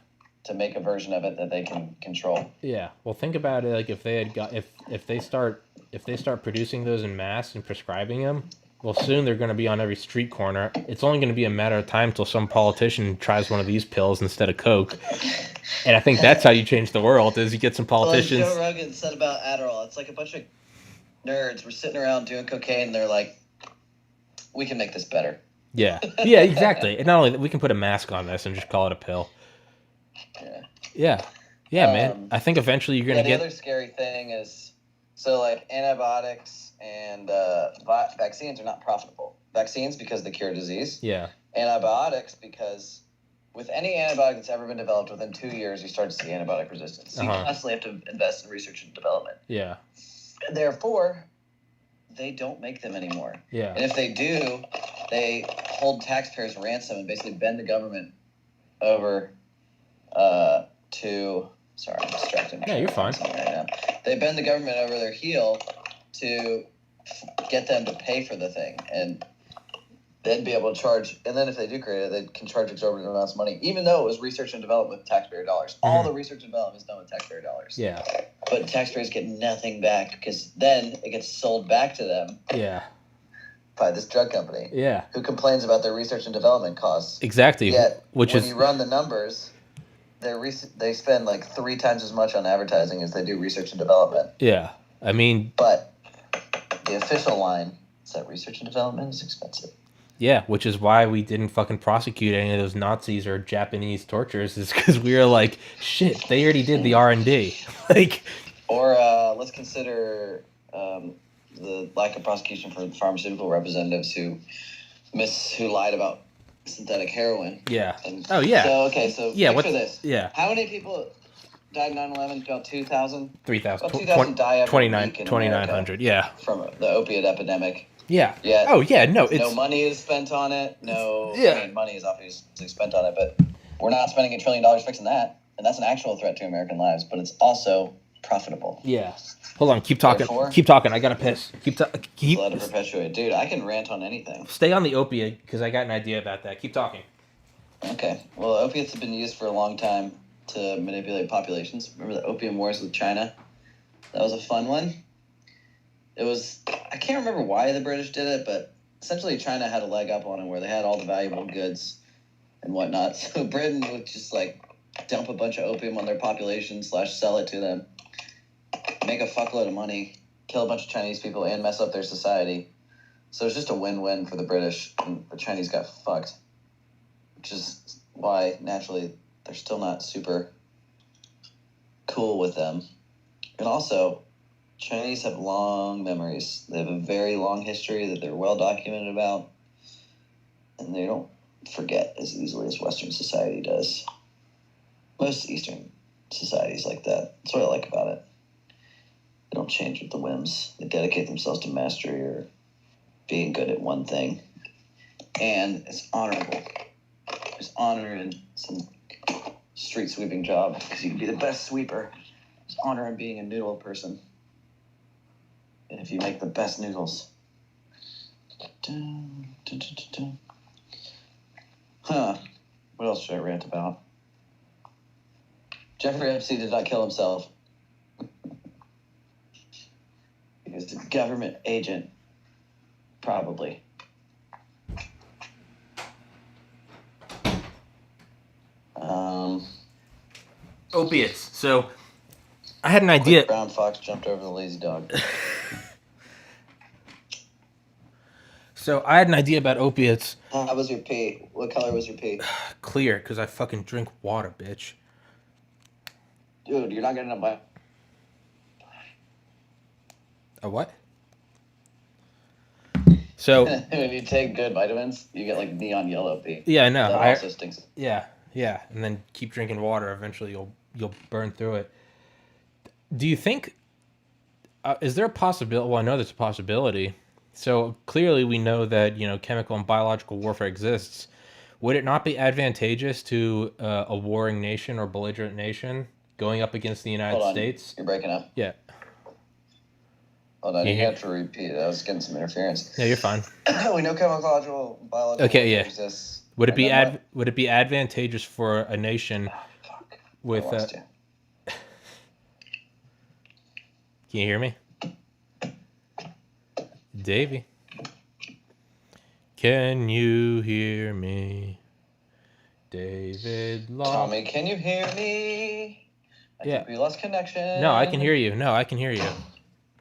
To make a version of it that they can control. Yeah. Well, think about it. Like if they start producing those in mass and prescribing them, well, soon they're going to be on every street corner. It's only going to be a matter of time till some politician tries one of these pills instead of Coke. And I think that's how you change the world. Is you get some politicians. Like Joe Rogan said about Adderall, it's like a bunch of nerds were sitting around doing cocaine, and they're like, we can make this better. Yeah. Yeah, exactly. And not only that, we can put a mask on this and just call it a pill. Yeah. Yeah, man. I think eventually you're going to get... The other scary thing is, so like antibiotics and vaccines are not profitable. Vaccines because they cure disease. Yeah. Antibiotics because with any antibiotic that's ever been developed, within 2 years, you start to see antibiotic resistance. So you constantly have to invest in research and development. Yeah. Therefore, they don't make them anymore. Yeah. And if they do, they hold taxpayers ransom and basically bend the government over to... Sorry, I'm distracted. Yeah, you're fine. Right now. They bend the government over their heel to get them to pay for the thing, and then be able to charge. And then if they do create it, they can charge exorbitant amounts of money, even though it was research and development with taxpayer dollars. Mm-hmm. All the research and development is done with taxpayer dollars. Yeah. But taxpayers get nothing back because then it gets sold back to them. Yeah. By this drug company. Yeah. Who complains about their research and development costs. Exactly. Yet, when you run the numbers, they spend like 3 times as much on advertising as they do research and development. Yeah. I mean... But the official line is that research and development is expensive. Yeah, which is why we didn't fucking prosecute any of those Nazis or Japanese torturers, is because we were like, shit, they already did the R&D. Like, or let's consider the lack of prosecution for pharmaceutical representatives who lied about synthetic heroin. Yeah. And oh yeah. So yeah. Picture this. Yeah. How many people died 9/11? About 2,000. 3,000. About 2,000 die every week in 2,900. Yeah. From the opiate epidemic. Yeah. Yeah. Oh yeah. No, no money is spent on it. No. Yeah. I mean, money is obviously spent on it, but we're not spending $1 trillion fixing that, and that's an actual threat to American lives. But it's also profitable. Yeah. Hold on. Keep talking. Therefore, keep talking. I gotta piss. Keep. Let it perpetuate, dude. I can rant on anything. Stay on the opiate because I got an idea about that. Keep talking. Okay. Well, opiates have been used for a long time to manipulate populations. Remember the opium wars with China? That was a fun one. It was, I can't remember why the British did it, but essentially China had a leg up on it where they had all the valuable goods and whatnot. So Britain would just like dump a bunch of opium on their population / sell it to them, make a fuckload of money, kill a bunch of Chinese people, and mess up their society. So it's just a win-win for the British, and the Chinese got fucked. Which is why, naturally, they're still not super cool with them. And also, Chinese have long memories. They have a very long history that they're well documented about. And they don't forget as easily as Western society does. Most Eastern societies like that. That's what I like about it. They don't change with the whims. They dedicate themselves to mastery or being good at one thing. And it's honorable. There's honor in some street sweeping job because you can be the best sweeper. There's honor in being a noodle person. And if you make the best noodles. Dun, dun, dun, dun, dun. Huh. What else should I rant about? Jeffrey Epstein did not kill himself. He was a government agent. Probably. Opiates. So, I had an idea. Brown fox jumped over the lazy dog. So, I had an idea about opiates. How was your pee? What color was your pee? Clear, because I fucking drink water, bitch. Dude, you're not getting a A what? So when you take good vitamins, you get like neon yellow pee. Yeah, I know. That also stinks. Yeah, and then keep drinking water. Eventually, you'll burn through it. Do you think? Is there a possibility? Well, I know there's a possibility. So clearly, we know that chemical and biological warfare exists. Would it not be advantageous to a warring nation or belligerent nation going up against the United States? You're breaking up. Yeah. Hold on, you have to repeat it. I was getting some interference. Yeah, you're fine. We know chemical, biological exists. Would it be advantageous for a nation with Can you hear me? Davey. Can you hear me? David Tommy, can you hear me? I think we lost connection. No, I can hear you.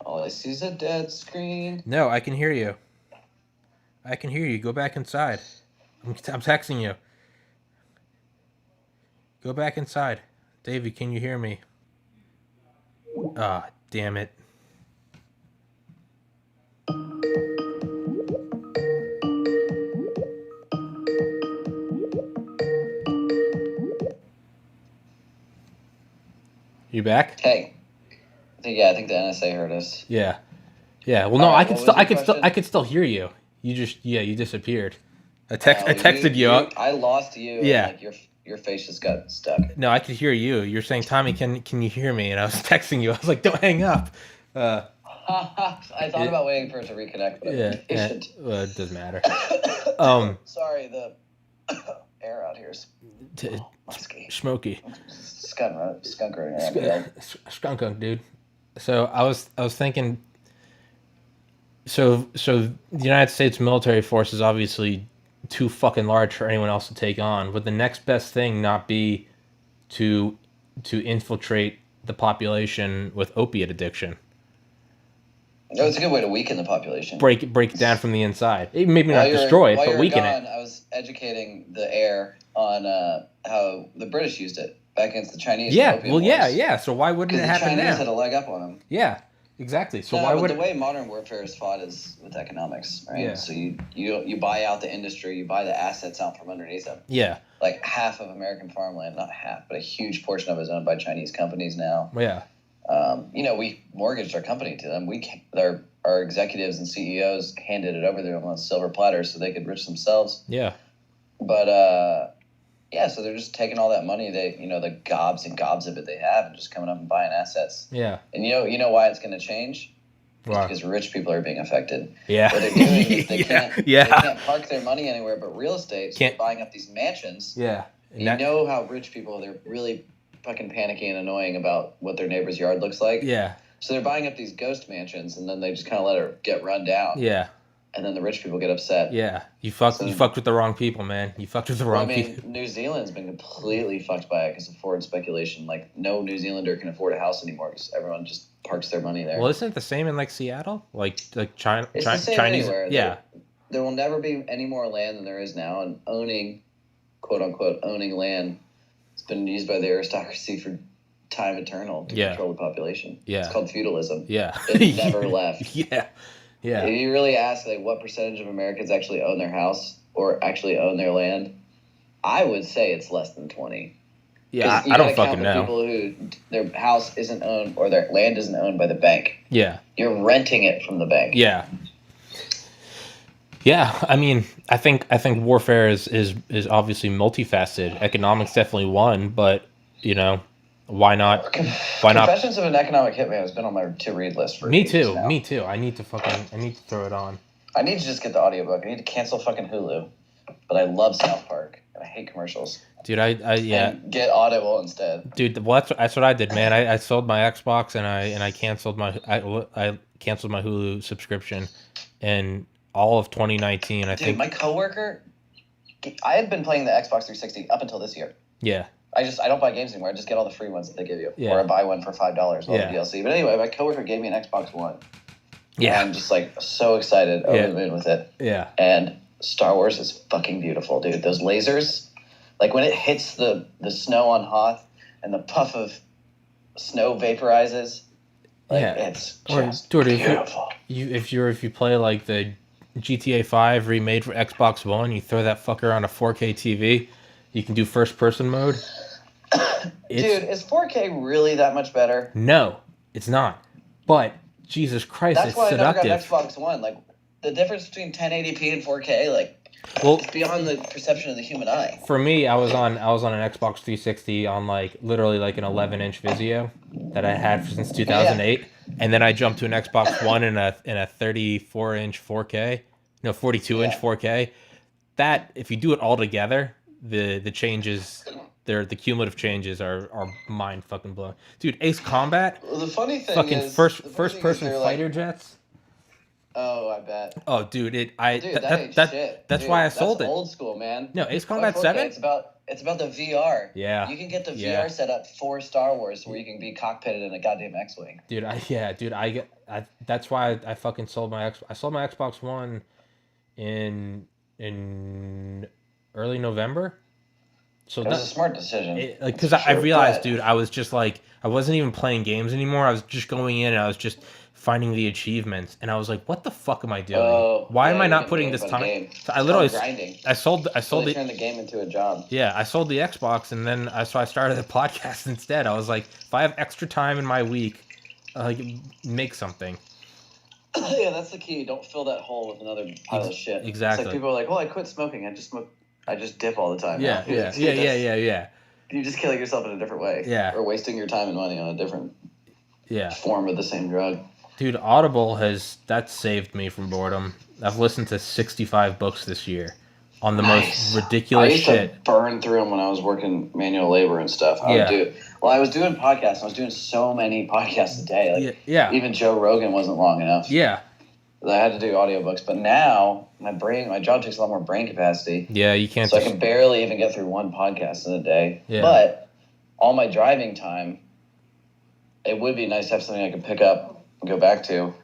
All I see is a dead screen. No, I can hear you. Go back inside. I'm texting you. Go back inside. Davey, can you hear me? Ah, damn it. You back? Hey. I think the NSA heard us. Yeah. Well, no, I could still hear you. You disappeared. I texted you. I lost you. Yeah. And, your face just got stuck. No, I could hear you. You're saying, Tommy, can you hear me? And I was texting you. I was like, don't hang up. I thought about waiting for it to reconnect, but well, it doesn't matter. Sorry, the air out here is musky. Smoky. Skunk running around. Skunk, dude. So I was thinking. So the United States military force is obviously too fucking large for anyone else to take on. Would the next best thing not be to infiltrate the population with opiate addiction? No, it's a good way to weaken the population. break it down from the inside. Maybe not destroy it, but weaken it. I was educating the air on how the British used it back against the Chinese. Yeah, well, yeah. So why wouldn't it happen now? The Chinese had a leg up on them. Yeah, exactly. So the way modern warfare is fought is with economics, right? Yeah. So you buy out the industry, you buy the assets out from underneath them. Yeah. Like half of American farmland, not half, but a huge portion of it is owned by Chinese companies now. Yeah. We mortgaged our company to them. Our executives and CEOs handed it over to them on silver platters so they could rich themselves. Yeah. But so they're just taking all that money, the gobs and gobs of it they have, and just coming up and buying assets. Yeah. And you know why it's going to change? Why? Because rich people are being affected. Yeah. What they're doing is they can't park their money anywhere but real estate. So they're buying up these mansions. Yeah. And you know how rich people, they're really fucking panicky and annoying about what their neighbor's yard looks like. Yeah. So they're buying up these ghost mansions, and then they just kind of let it get run down. Yeah. And then the rich people get upset. Yeah. You fucked with the wrong people, man. You fucked with the wrong people. New Zealand's been completely fucked by it because of foreign speculation. Like, no New Zealander can afford a house anymore because everyone just parks their money there. Well, isn't it the same in, like, Seattle? Like China? It's the same Chinese, anywhere. Yeah. There will never be any more land than there is now, and owning, quote-unquote, owning land has been used by the aristocracy for time eternal to control the population. Yeah. It's called feudalism. Yeah. It never left. Yeah. Yeah. If you really ask, like, what percentage of Americans actually own their house or actually own their land, I would say it's less than 20. Yeah, I don't fucking know. People who their house isn't owned or their land isn't owned by the bank. Yeah. You're renting it from the bank. Yeah. Yeah, I mean, I think warfare is obviously multifaceted. Economics definitely one, but why not? Confessions of an Economic Hitman has been on my to-read list for Me too. I need to throw it on. I need to just get the audiobook. I need to cancel fucking Hulu. But I love South Park, and I hate commercials. Dude, and get Audible instead. Dude, well, that's what I did, man. I sold my Xbox and I canceled I canceled my Hulu subscription, and all of 2019, I think. My coworker, I had been playing the Xbox 360 up until this year. Yeah. I don't buy games anymore. I just get all the free ones that they give you. Yeah. Or I buy one for $5 all the DLC. But anyway, my coworker gave me an Xbox One. Yeah. And I'm just like so excited over the moon with it. Yeah. And Star Wars is fucking beautiful, dude. Those lasers, like when it hits the snow on Hoth and the puff of snow vaporizes, it's just beautiful. If you play like the GTA 5 remade for Xbox One, you throw that fucker on a 4K TV, you can do first person mode. Dude, is 4K really that much better? No, it's not. But Jesus Christ, it's seductive. That's why I never got Xbox One. Like, the difference between 1080p and 4K, it's beyond the perception of the human eye. For me, I was on an Xbox 360 on literally an 11-inch Vizio that I had since 2008, and then I jumped to an Xbox One in a 34-inch 4K, 42-inch 4K. That, if you do it all together, the changes, the cumulative changes are mind fucking blowing. Dude, Ace Combat. Well, the funny thing fucking is, first person fighter jets. Oh, I bet. Oh, dude, that's Dude, why I sold it. That's old school, man. No, Ace Combat 7. It's about the VR. Yeah. You can get the VR set up for Star Wars, where you can be cockpitted in a goddamn X-wing. Dude, that's why I fucking sold my I sold my Xbox One in early November. So that was a smart decision. Because I realized, dude, I was just I wasn't even playing games anymore. I was just going in and I was just finding the achievements, and I was like, "What the fuck am I doing? Why am I not putting this time?" So I literally grinding. I sold turned the game into a job. Yeah, I sold the Xbox, and then I started a podcast instead. I was like, if I have extra time in my week, make something. Yeah, that's the key. Don't fill that hole with another pile of shit. Exactly. It's like people are like, "Well, I quit smoking. I just dip all the time." Yeah. You're just killing yourself in a different way. Yeah. Or wasting your time and money on a different form of the same drug. Dude, Audible that saved me from boredom. I've listened to 65 books this year on the most ridiculous shit. I used to burn through them when I was working manual labor and stuff. I was doing podcasts. I was doing so many podcasts a day. Even Joe Rogan wasn't long enough. Yeah. I had to do audiobooks. But now, my job takes a lot more brain capacity. Yeah, you can't. So I can barely even get through one podcast in a day. Yeah. But all my driving time, it would be nice to have something I could pick up and go back to.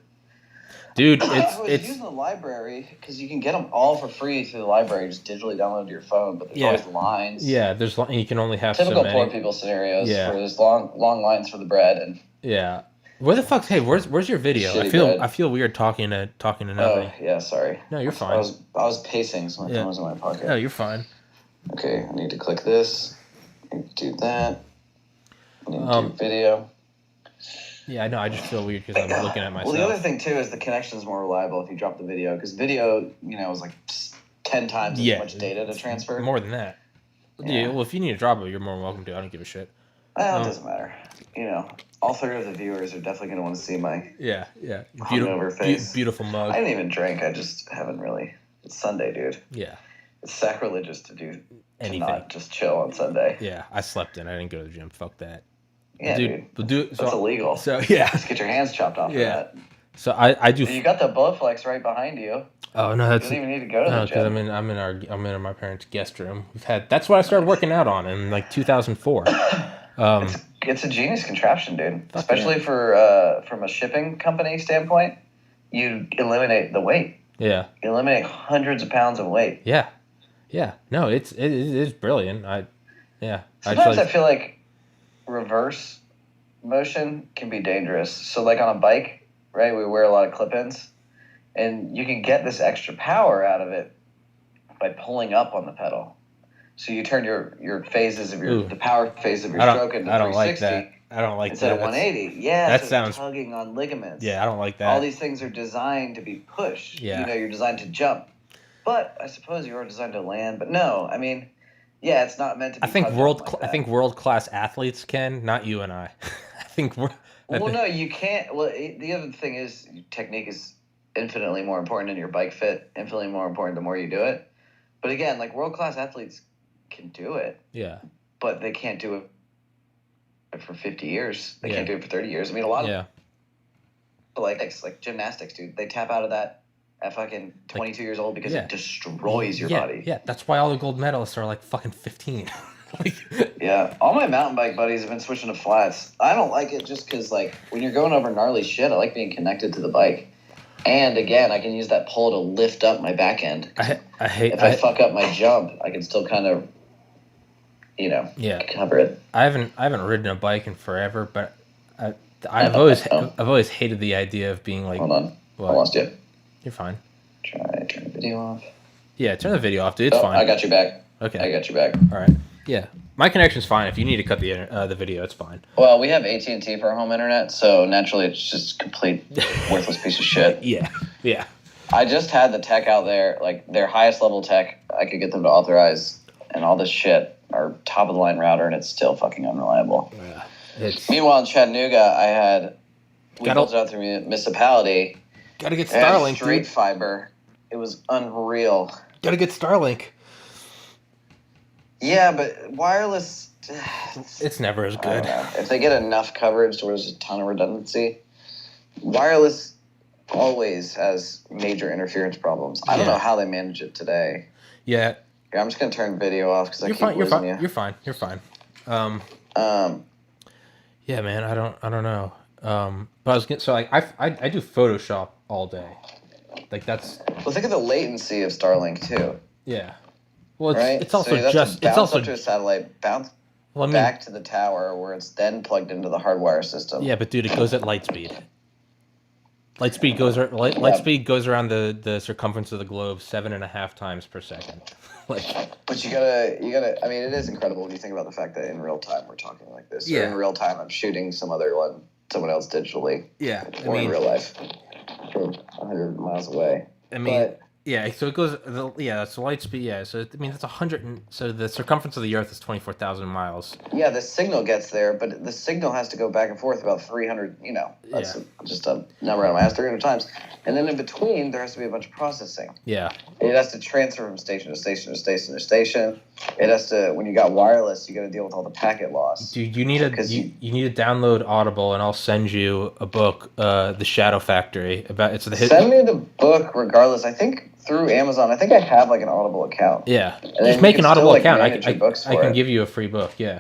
Dude, I was it's using the library because you can get them all for free through the library. Just digitally download to your phone, but there's always lines. Yeah, you can only have typical so many. poor people scenarios where there's long lines for the bread and. Yeah. Where the fuck's where's your video? I feel weird talking to nothing. Oh yeah, sorry. No, you're fine. I was pacing, so my phone was in my pocket. No, you're fine. Okay, I need to click this. I need to do that. I need to do video. Yeah, I know. I just feel weird because I'm looking at myself. Well, the other thing too is the connection's more reliable if you drop the video, because video, is like 10 times as much data to transfer. More than that. Yeah. Well, if you need to drop it, you're more than welcome to. I don't give a shit. It doesn't matter. All 3 of the viewers are definitely going to want to see my hungover face. Beautiful mug. I didn't even drink. I just haven't really. It's Sunday, dude. Yeah. It's sacrilegious to do anything. To not just chill on Sunday. Yeah, I slept in. I didn't go to the gym. Fuck that. Yeah, dude. That's illegal. So yeah. Just get your hands chopped off. Yeah. For that. So I do. You got the Bowflex right behind you. Oh no, that's. You don't even need to go to the gym. Because I'm in my parents' guest room. That's what I started working out on in like 2004. It's a genius contraption, dude. Especially for from a shipping company standpoint, you eliminate the weight. Yeah. You eliminate hundreds of pounds of weight. Yeah. Yeah. No, it is brilliant. Sometimes I feel like reverse motion can be dangerous. So like on a bike, right, we wear a lot of clip-ins, and you can get this extra power out of it by pulling up on the pedal. So you turn your phases of the power phase of your stroke into 360. I don't like that. I don't like instead that. of 180. Yeah, that so sounds tugging on ligaments. Yeah, I don't like that. All these things are designed to be pushed. Yeah. You're designed to jump. But I suppose you are designed to land. But no, I mean, yeah, it's not meant to be. I think world class athletes can, not you and I. I think we're. No, you can't. Well, the other thing is technique is infinitely more important in your bike fit. Infinitely more important the more you do it. But again, like world class athletes can do it. Yeah. But they can't do it for 50 years. They can't do it for 30 years. I mean, a lot of like gymnastics, dude. They tap out of that at fucking 22 years old because it destroys your body. Yeah, that's why all the gold medalists are like fucking 15. Yeah, all my mountain bike buddies have been switching to flats. I don't like it just because, like, when you're going over gnarly shit, I like being connected to the bike. And again, I can use that pole to lift up my back end. If I fuck up my jump, I can still kind of, cover it. I haven't ridden a bike in forever, but I've always hated the idea of being like. Hold on, what? I lost you. You're fine. Turn the video off. Yeah, turn the video off, dude. It's fine. I got you back. Okay. I got you back. All right. Yeah, my connection's fine. If you need to cut the video, it's fine. Well, we have AT&T for our home internet, so naturally it's just complete worthless piece of shit. Yeah. I just had the tech out there, like their highest level tech. I could get them to authorize, and all this shit, our top of the line router, and it's still fucking unreliable. Yeah. Meanwhile, in Chattanooga, we built it out through municipality. Gotta get Starlink, straight fiber. It was unreal. Gotta get Starlink. Yeah, but wireless. It's never as good. If they get enough coverage to where there's a ton of redundancy, wireless always has major interference problems. I don't know how they manage it today. Yeah. I'm just gonna turn video off because I keep losing you. You're fine. Yeah, man. I don't know. But I was getting I do Photoshop all day. Like that's. Well, think of the latency of Starlink too. Yeah. Well, it's also so just up to a satellite, bounce back to the tower where it's then plugged into the hardwire system. Yeah, but dude, it goes at light speed. Light speed goes around the circumference of the globe 7.5 times per second. But you gotta. I mean, it is incredible when you think about the fact that in real time we're talking like this. Yeah. Or in real time, I'm shooting someone else digitally. Yeah. Or in real life, from 100 miles away. I mean. Yeah, so it goes. So light speed. Yeah, so that's 100. So the circumference of the Earth is 24,000 miles. Yeah, the signal gets there, but the signal has to go back and forth about 300. That's just a number on my ass 300 times, and then in between there has to be a bunch of processing. Yeah. It has to transfer from station to station to station to station. It has to. When you got wireless, you got to deal with all the packet loss. Dude, you need to download Audible, and I'll send you a book, The Shadow Factory. Send me the book, regardless. I think. Through Amazon, I think I have like an Audible account. Yeah, just make an Audible account. I can give you a free book. Yeah,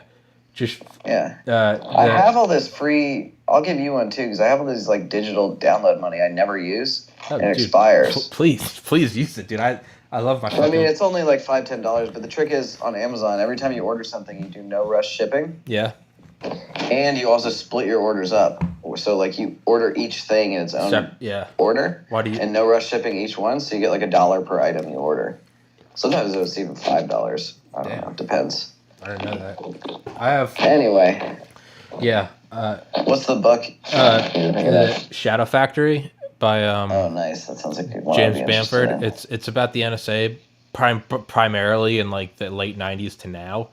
Just I have all this free. I'll give you one too because I have all this like digital download money I never use and it expires. Please use it, dude. I love my. I mean, it's only like $5-10, but the trick is on Amazon. Every time you order something, you do no rush shipping. Yeah. And you also split your orders up, so like you order each thing in its own order. Why do you? And no rush shipping each one, so you get like $1 per item you order. Sometimes it's even $5. I don't know. It depends. I didn't know that. I have. Anyway. Yeah. What's the book? Shadow Factory by oh, nice. That sounds like a good one. James Bamford. It's about the NSA primarily in like the late '90s to now.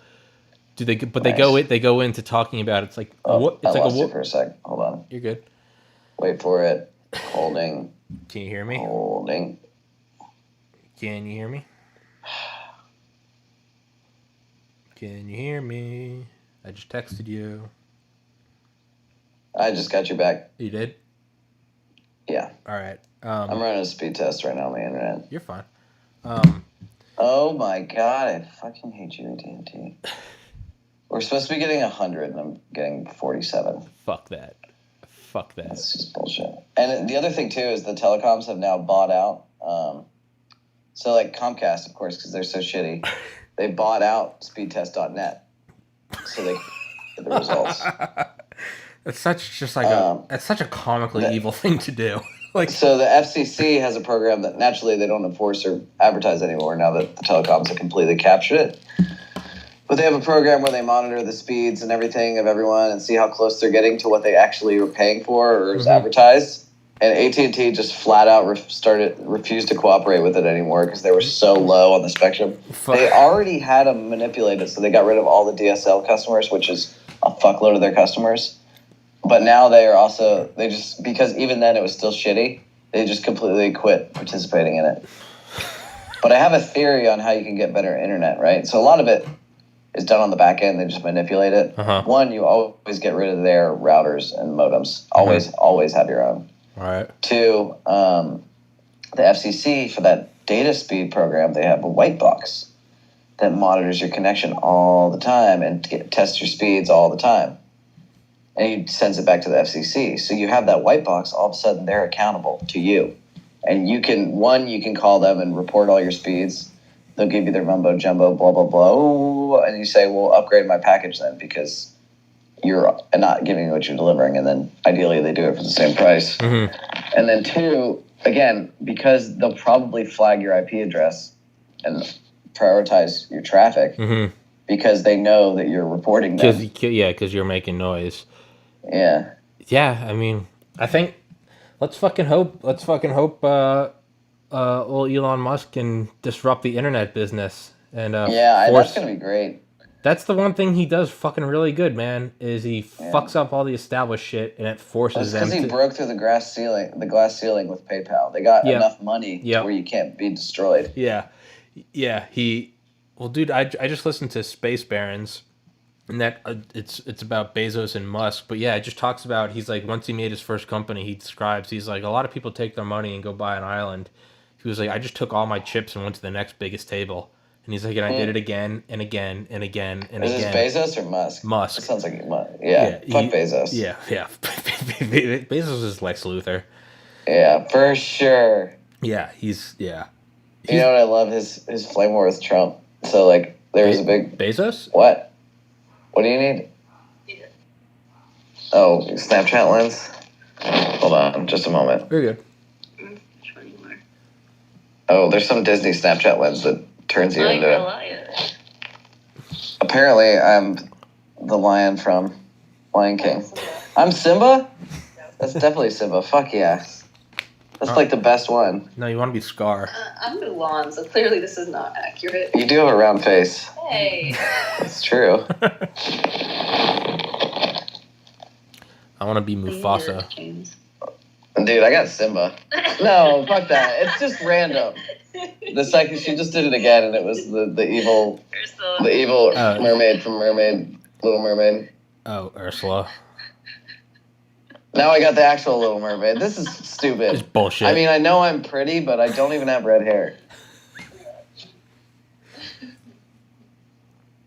They go into talking about it's like what? It's like a for a sec. Hold on. You're good. Wait for it. Holding. Can you hear me? Holding. Can you hear me? Can you hear me? I just texted you. I just got you back. You did? Yeah. All right. I'm running a speed test right now on the internet. You're fine. Oh my god, I fucking hate you, AT&T. We're supposed to be getting 100, and I'm getting 47. Fuck that. That's just bullshit. And the other thing, too, is the telecoms have now bought out. So, like, Comcast, of course, because they're so shitty, they bought out speedtest.net. So they get the results. It's such a comically evil thing to do. So the FCC has a program that naturally they don't enforce or advertise anymore now that the telecoms have completely captured it. But they have a program where they monitor the speeds and everything of everyone and see how close they're getting to what they actually were paying for or is advertised. And AT&T just flat out refused to cooperate with it anymore because they were so low on the spectrum. They already had them manipulated, so they got rid of all the DSL customers, which is a fuckload of their customers. But now because even then it was still shitty, they just completely quit participating in it. But I have a theory on how you can get better internet, right? So a lot of it is done on the back end. They just manipulate it. One, you always get rid of their routers and modems. Always have your own. All right. Two, the FCC, for that data speed program, they have a white box that monitors your connection all the time and tests your speeds all the time. And he sends it back to the FCC. So you have that white box, all of a sudden they're accountable to you. And you can call them and report all your speeds. They'll give you their mumbo jumbo, blah, blah, blah. And you say, well, upgrade my package then because you're not giving me what you're delivering. And then ideally they do it for the same price. Mm-hmm. And then two, again, because they'll probably flag your IP address and prioritize your traffic because they know that you're reporting them. Because you're making noise. Yeah. Yeah, I mean, I think let's fucking hope old Elon Musk can disrupt the internet business and that's gonna be great. That's the one thing he does fucking really good, man. Is he fucks up all the established shit and it forces them. Because he broke through the glass ceiling with PayPal. They got enough money to where you can't be destroyed. Yeah. Dude, I just listened to Space Barons. And that it's about Bezos and Musk, but it just talks about he's like once he made his first company, he's like a lot of people take their money and go buy an island. He was like, I just took all my chips and went to the next biggest table, and he's like, and I did it again and again and again and again. Is this Bezos or Musk? Musk. It sounds like fuck Bezos. Yeah. Bezos is Lex Luthor. Yeah, for sure. Yeah, he's you know what I love his flame war with Trump. So like there was a big Bezos. What? What do you need? Yeah. Oh, Snapchat lens? Hold on, just a moment. Very good. Oh, there's some Disney Snapchat lens that turns you into... Lion. Apparently, I'm the lion from Lion King. I'm Simba? That's definitely Simba. Fuck yeah. That's like the best one. No, you want to be Scar. I'm Mulan, so clearly this is not accurate. You do have a round face. Hey. It's true. I want to be Mufasa. Dude, I got Simba. No, fuck that. It's just random. The second she just did it again, and it was the evil mermaid from Little Mermaid. Oh, Ursula. Now I got the actual Little Mermaid. This is stupid. It's bullshit. I mean, I know I'm pretty, but I don't even have red hair.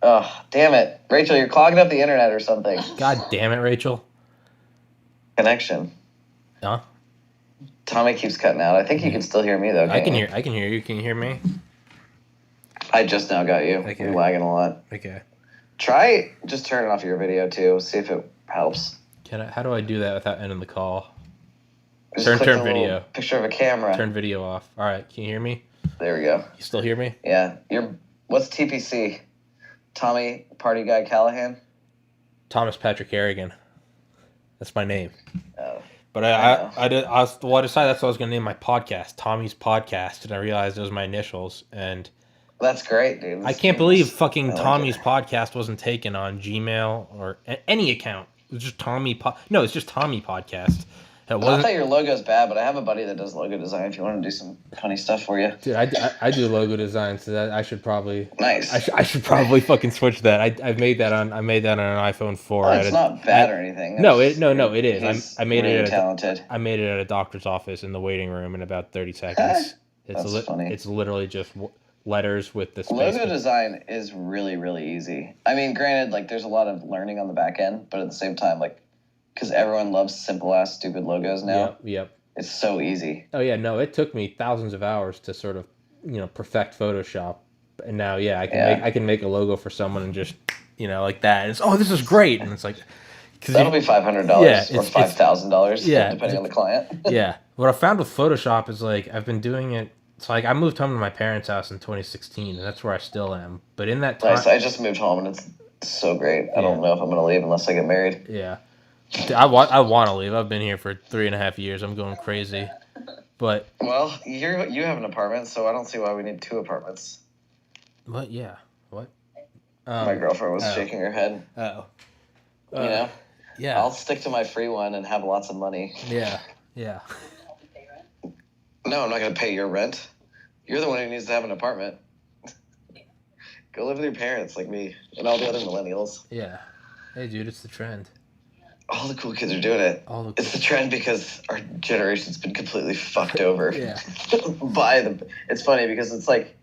Oh, damn it. Rachel, you're clogging up the internet or something. God damn it, Rachel. Connection. Huh? Tommy keeps cutting out. I think you can still hear me, though. I can hear you. Can you hear me? I just now got you. Okay. You're lagging a lot. Okay. Try just turning off your video, too. See if it helps. How do I do that without ending the call? Just Turn click the video. little picture of a camera. Turn video off. All right. Can you hear me? There we go. You still hear me? Yeah. What's TPC? Tommy Party Guy Callahan? Thomas Patrick Harrigan. That's my name. Oh. But I decided that's what I was going to name my podcast, Tommy's Podcast, and I realized it was my initials. And that's great, dude. I can't believe fucking Tommy's Podcast wasn't taken on Gmail or any account. It was just No, it's just Tommy Podcast. I thought your logo's bad, but I have a buddy that does logo design if you want to do some funny stuff for you. Dude, I do logo design, so I should probably... Nice. I should probably fucking switch that. I made that on an iPhone 4. Oh, it's not bad or anything. No, it is. I made really it talented. I made it at a doctor's office in the waiting room in about 30 seconds. That's funny. It's literally just letters with the space. Logo design is really, really easy. I mean, granted, like, there's a lot of learning on the back end, but at the same time, like, because everyone loves simple-ass, stupid logos now. Yep. It's so easy. Oh, yeah, no, it took me thousands of hours to sort of, perfect Photoshop. And now, I can make a logo for someone and just, like that. And it's, this is great. And it's like... That'll be $500 or $5,000, depending on the client. Yeah. What I found with Photoshop is, like, I've been doing it... It's like I moved home to my parents' house in 2016, and that's where I still am. But in that time... Nice. I just moved home, and it's so great. I don't know if I'm going to leave unless I get married. Yeah. I want to leave. I've been here for 3.5 years. I'm going crazy. But... Well, you have an apartment, so I don't see why we need 2 apartments. What? Yeah. What? My girlfriend was shaking her head. Oh. Yeah. I'll stick to my free one and have lots of money. Yeah. No, I'm not going to pay your rent. You're the one who needs to have an apartment. Go live with your parents like me and all the other millennials. Yeah. Hey, dude, it's the trend. All the cool kids are doing it. It's the trend because our generation's been completely fucked over. Yeah. It's funny because it's like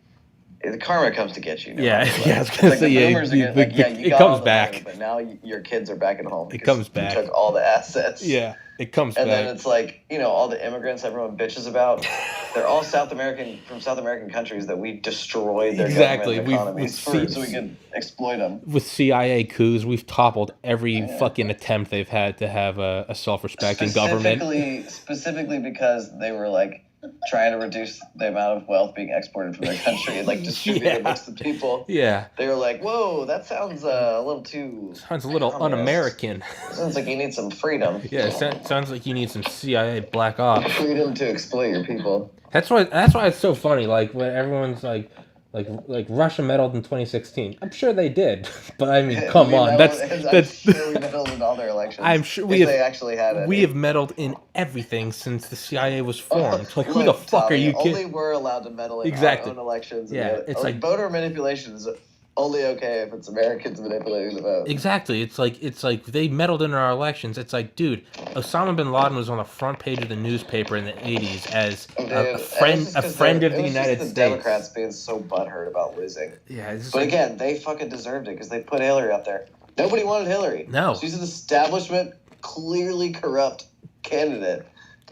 the karma comes to get you. Yeah, I was gonna say, it comes back. Money, but now your kids are back at home. It comes back. You took all the assets. Yeah, it comes back. back. And then it's like, all the immigrants everyone bitches about, they're all from South American countries that we destroyed their government economies so we could exploit them. With CIA coups, we've toppled every fucking attempt they've had to have a self-respecting government. Specifically because they were like, trying to reduce the amount of wealth being exported from their country and like distribute it amongst the people. Yeah. They were like, whoa, that sounds a little too... Sounds a little un-American. Sounds like you need some freedom. Yeah, sounds like you need some CIA black ops. Freedom to exploit your people. That's why it's so funny, like, when everyone's like Russia meddled in 2016. I'm sure they did, but I mean, come on, I'm sure we meddled in all their elections. I'm sure they actually had it. We have meddled in everything since the CIA was formed. Like, who the fuck are you kidding? Only we're allowed to meddle in our own elections. Yeah, it's like voter manipulation is only okay if it's Americans manipulating the vote. Exactly. It's like they meddled in our elections. It's like, dude, Osama bin Laden was on the front page of the newspaper in the 80s as a friend of the United States. The Democrats being so butthurt about losing. Yeah. But again, they fucking deserved it because they put Hillary up there. Nobody wanted Hillary. No. She's an establishment, clearly corrupt candidate.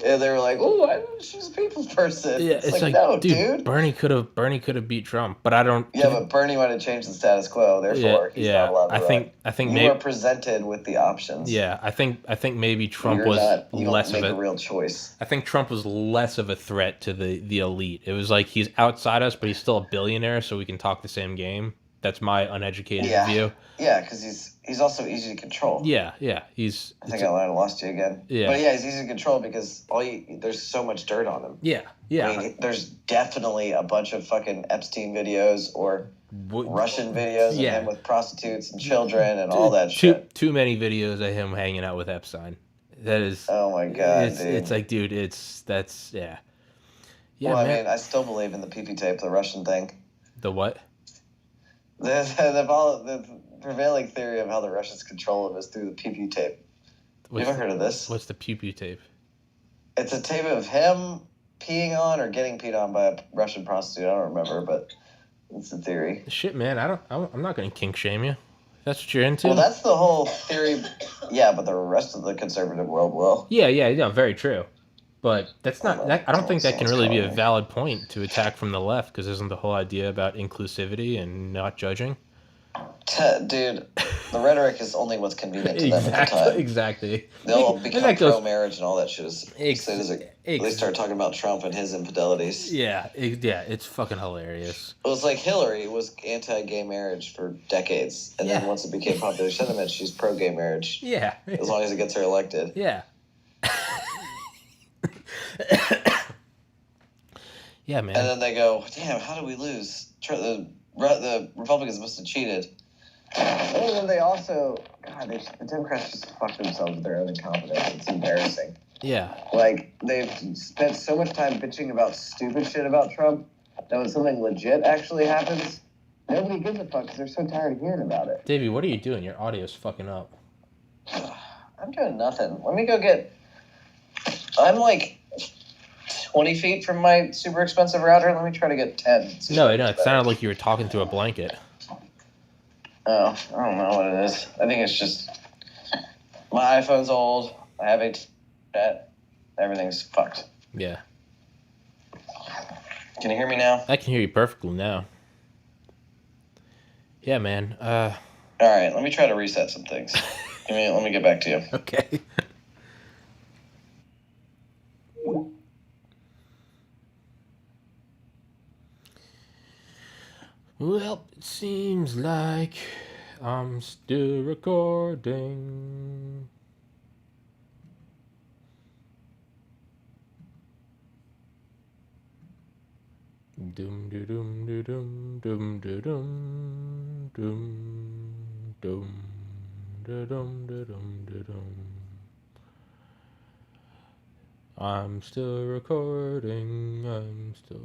And they were like, "Oh, she's a people's person." Yeah, it's like, no, dude. Bernie could have beat Trump, but I don't. Yeah, but Bernie wanted to change the status quo. Therefore, he's not allowed to run. I think you maybe were presented with the options. Yeah, I think maybe Trump you less don't of make a real choice. I think Trump was less of a threat to the elite. It was like he's outside us, but he's still a billionaire, so we can talk the same game. That's my uneducated view. Yeah, because he's also easy to control. Yeah. I think I lost you again. Yeah. But yeah, he's easy to control because there's so much dirt on him. Yeah. I mean, there's definitely a bunch of fucking Epstein videos or Russian videos of him with prostitutes and children and all that shit. Too many videos of him hanging out with Epstein. That is. Oh my god, dude. It's like, dude, Yeah, well, man. I mean, I still believe in the PP tape, the Russian thing. The what? The prevailing theory of how the Russians control him is through the PP tape. You ever heard of this? What's the PP tape? It's a tape of him peeing on or getting peed on by a Russian prostitute. I don't remember, but It's a theory. Shit, man, I'm not gonna kink shame you. That's what you're into. Well, that's the whole theory. Yeah, but the rest of the conservative world will. Yeah, very true. But that's not that. I don't think that can really be a valid point to attack from the left, because isn't the whole idea about inclusivity and not judging? Dude, the rhetoric is only what's convenient to them at the time. Exactly. They'll become pro-marriage and all that shit as soon as they start talking about Trump and his infidelities. Yeah, it's fucking hilarious. It was like Hillary was anti-gay marriage for decades, and then once it became popular sentiment, she's pro-gay marriage. Yeah. As long as it gets her elected. Yeah. Yeah, man. And then they go, damn, how did we lose? The Republicans must have cheated. And then they also, God, the Democrats just fucked themselves with their own incompetence. It's embarrassing. Yeah. Like, they've spent so much time bitching about stupid shit about Trump that when something legit actually happens, nobody gives a fuck because they're so tired of hearing about it. Davey, what are you doing? Your audio's fucking up. I'm doing nothing. Let me go get... I'm like 20 feet from my super expensive router. Let me try to get 10. No, it sounded like you were talking through a blanket. Oh, I don't know what it is. I think it's just... My iPhone's old. I have a chat. Everything's fucked. Yeah. Can you hear me now? I can hear you perfectly now. Yeah, man. All right, let me try to reset some things. Let me get back to you. Okay. Well, it seems like I'm still recording. Dum dum dum dum dum dum dum dum dum dum dum. I'm still recording. I'm still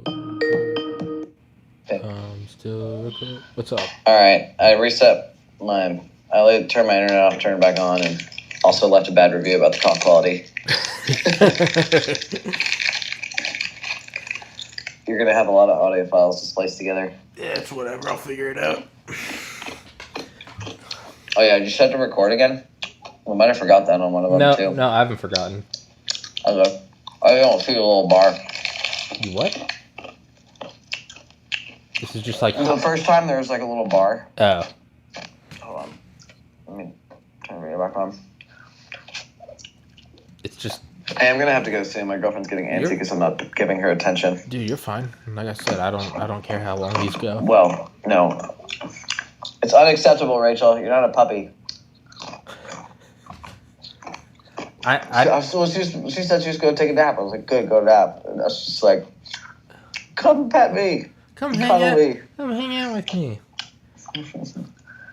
recording. What's up? All right, I reset mine. I turned my internet off, turned it back on, and also left a bad review about the call quality. You're going to have a lot of audio files to splice together. Yeah, it's whatever. I'll figure it out. Oh, yeah, you set to record again? I might have forgot that on one of them, too. No, I haven't forgotten. Okay. I don't see a little bar. You what? This is just like... The first time there was like a little bar. Oh. Hold on. Let me turn the radio back on. It's just... Hey, I'm gonna have to go soon. My girlfriend's getting antsy because I'm not giving her attention. Dude, you're fine. Like I said, I don't care how long these go. Well, no. It's unacceptable, Rachel. You're not a puppy. She said she was going to take a nap. I was like, good, go nap. And I was just like, come pet me. Come hang out with me.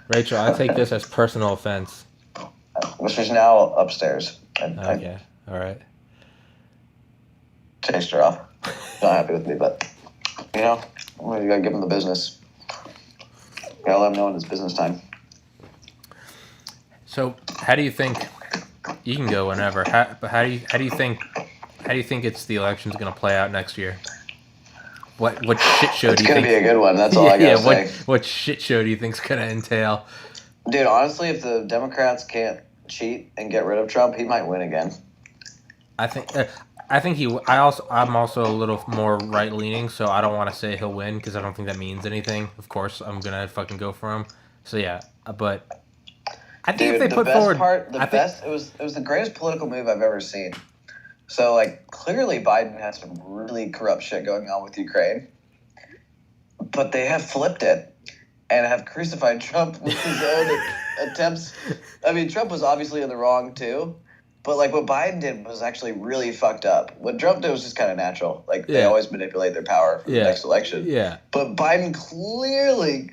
Rachel, I take this as personal offense. Well, she's now upstairs. Okay, all right. Chased her off. Not happy with me, but, you know, you got to give him the business. You got to let him know when it's business time. So, how do you think... You can go whenever. But how do you think it's the election's going to play out next year? What shit show do you think? It's going to be a good one. That's all I got to say. What shit show do you think's going to entail? Dude, honestly, if the Democrats can't cheat and get rid of Trump, he might win again. I'm also a little more right leaning, so I don't want to say he'll win because I don't think that means anything. Of course, I'm gonna fucking go for him. So yeah, but I think Dude, if they put forward, it was the greatest political move I've ever seen. So like clearly Biden has some really corrupt shit going on with Ukraine, but they have flipped it and have crucified Trump with his own attempts. I mean, Trump was obviously in the wrong too. But, like, what Biden did was actually really fucked up. What Trump did was just kind of natural. Like, they always manipulate their power for the next election. Yeah. But Biden clearly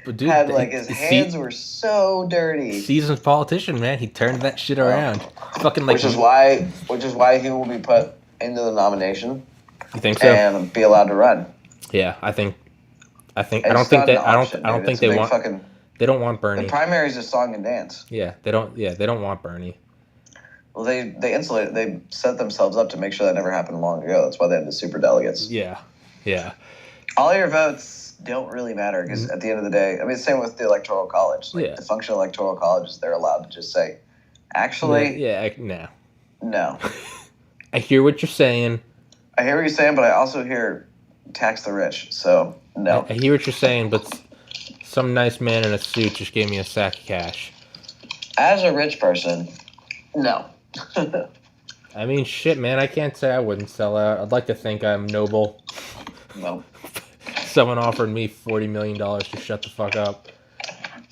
had, like, his hands were so dirty. Seasoned politician, man. He turned that shit around. Fucking like... Which is why he will be put into the nomination. You think so? And be allowed to run. Yeah, I don't think they don't want Bernie. The primary is a song and dance. Yeah, they don't want Bernie. Well, they set themselves up to make sure that never happened long ago. That's why they have the super delegates. Yeah. All your votes don't really matter because at the end of the day, I mean, same with the electoral college. Like the functional electoral colleges, they're allowed to just say, actually, no. I hear what you're saying. I hear what you're saying, but I also hear tax the rich. So no. I hear what you're saying, but some nice man in a suit just gave me a sack of cash. As a rich person, no. I mean, shit, man. I can't say I wouldn't sell out. I'd like to think I'm noble. No. Someone offered me $40 million to shut the fuck up.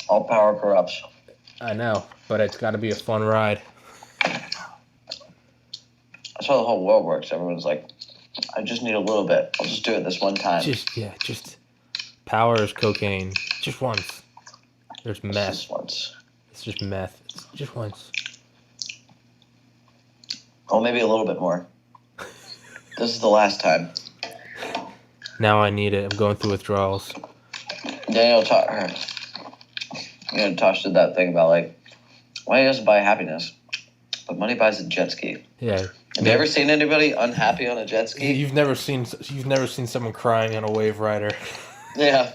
All power corrupts. I know, but it's got to be a fun ride. That's how the whole world works. Everyone's like, I just need a little bit. I'll just do it this one time. Just power is cocaine. Just once. There's meth. Just once. It's just meth. It's just once. Oh, maybe a little bit more. This is the last time. Now I need it. I'm going through withdrawals. Tosh did that thing about like, money doesn't buy happiness, but money buys a jet ski. Yeah. Have you ever seen anybody unhappy on a jet ski? You've never seen someone crying on a wave rider. Yeah.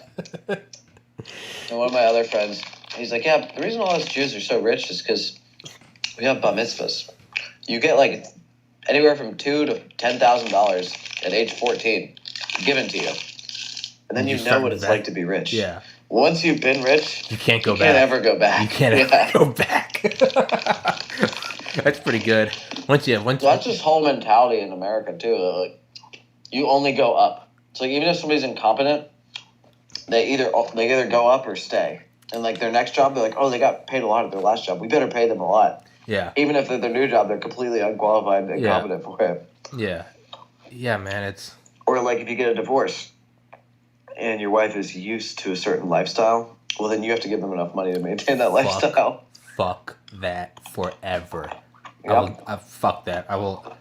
And one of my other friends, he's like, yeah, the reason all us Jews are so rich is because we have bar mitzvahs. You get like anywhere from $2,000 to $10,000 at age 14 given to you, and then you know what it's like to be rich. Yeah. Once you've been rich, you can't go back. You can't ever go back. You can't ever go back. That's pretty good. Once that's just whole mentality in America too. Like, you only go up. It's like even if somebody's incompetent, they either go up or stay. And like their next job, they're like, oh, they got paid a lot at their last job. We better pay them a lot. Yeah. Even if their new job, they're completely unqualified and incompetent for it. Yeah. Yeah, man, it's... Or like if you get a divorce and your wife is used to a certain lifestyle, well, then you have to give them enough money to maintain that lifestyle. Fuck that forever. Yep. Fuck that. I will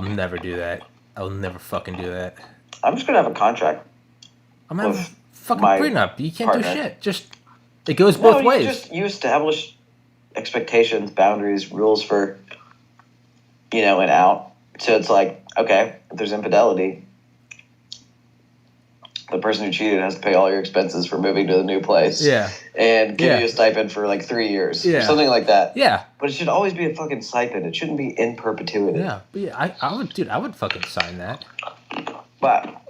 never do that. I will never fucking do that. I'm just going to have a contract. I'm having a fucking prenup. You can't do shit. It goes both ways. You establish expectations, boundaries, rules for, in out. So it's like, okay, if there's infidelity, the person who cheated has to pay all your expenses for moving to the new place. Yeah. And give you a stipend for like 3 years. Yeah. Or something like that. Yeah. But it should always be a fucking stipend. It shouldn't be in perpetuity. Yeah. But yeah, I would fucking sign that. But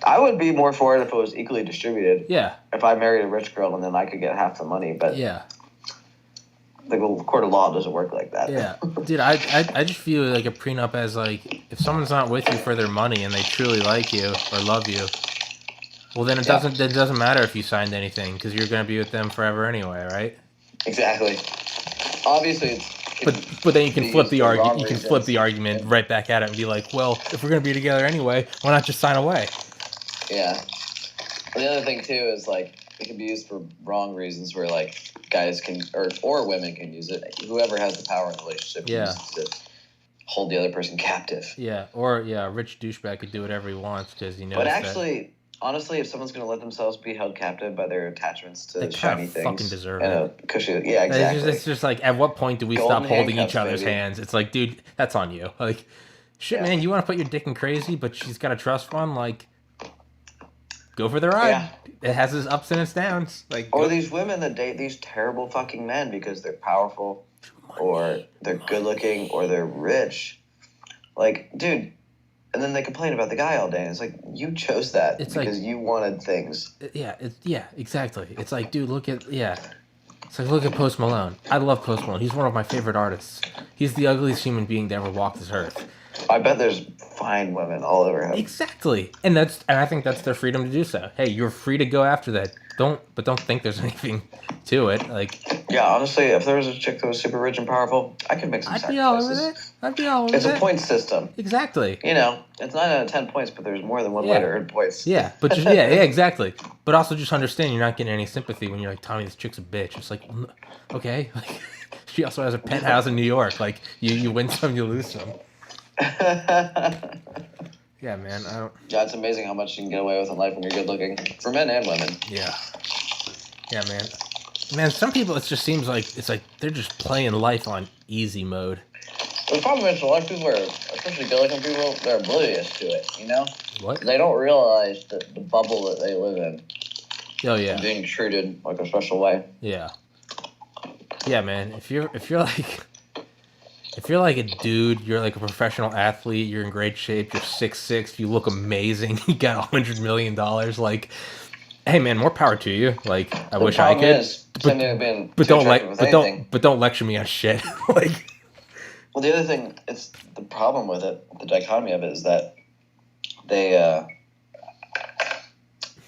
I would be more for it if it was equally distributed. Yeah. If I married a rich girl and then I could get half the money. But yeah. The court of law doesn't work like that. Yeah. Dude, I just view like a prenup as like, if someone's not with you for their money and they truly like you or love you, well, then it doesn't matter if you signed anything because you're going to be with them forever anyway, right? Exactly. Obviously, but then you can flip the argument. You can flip the argument right back at it and be like, well, if we're going to be together anyway, why not just sign away? Yeah. And the other thing too is like it can be used for wrong reasons, where like guys can or women can use it. Whoever has the power in the relationship uses it to hold the other person captive. Yeah. Or a rich douchebag could do whatever he wants because he knows. But actually. Honestly, if someone's going to let themselves be held captive by their attachments to shiny things, fucking deserve and it. A cushy, yeah, exactly. It's just like, at what point do we stop holding each other's hands? It's like, dude, that's on you. Like, shit, man, you want to put your dick in crazy, but she's got a trust fund. Like, go for the ride. Yeah. It has its ups and its downs. Like, or these women that date these terrible fucking men because they're powerful, or they're good looking, or they're rich. Like, dude. And then they complain about the guy all day. And it's like, you chose that because you wanted things. Yeah, exactly. It's like, dude, It's like, look at Post Malone. I love Post Malone. He's one of my favorite artists. He's the ugliest human being to ever walk this earth. I bet there's fine women all over him. Exactly. And I think that's their freedom to do so. Hey, you're free to go after that. Don't think there's anything to it. Like, yeah, honestly, if there was a chick that was super rich and powerful, I could make some sacrifices. I'd be all over it. It's a point system. Exactly. It's 9 out of 10 points, but there's more than one way to earn points. Yeah, but exactly. But also just understand you're not getting any sympathy when you're like, Tommy, this chick's a bitch. It's like, okay. Like, she also has a penthouse in New York. Like, you win some, you lose some. Yeah, man. Yeah, it's amazing how much you can get away with in life when you're good looking, for men and women. Yeah. Yeah, man. Man, some people, it just seems like it's like they're just playing life on easy mode. The problem is a lot of people are, especially good-looking people, they're oblivious to it, you know? What? They don't realize the bubble that they live in. Oh yeah. And being treated like a special way. Yeah. Yeah, man. If you're like a dude, you're like a professional athlete, you're in great shape, you're 6'6", you look amazing, you got $100 million, like, hey man, more power to you. Like, I wish I could. But don't lecture me on shit. Like, well, the other thing, it's the problem with it, the dichotomy of it is that they,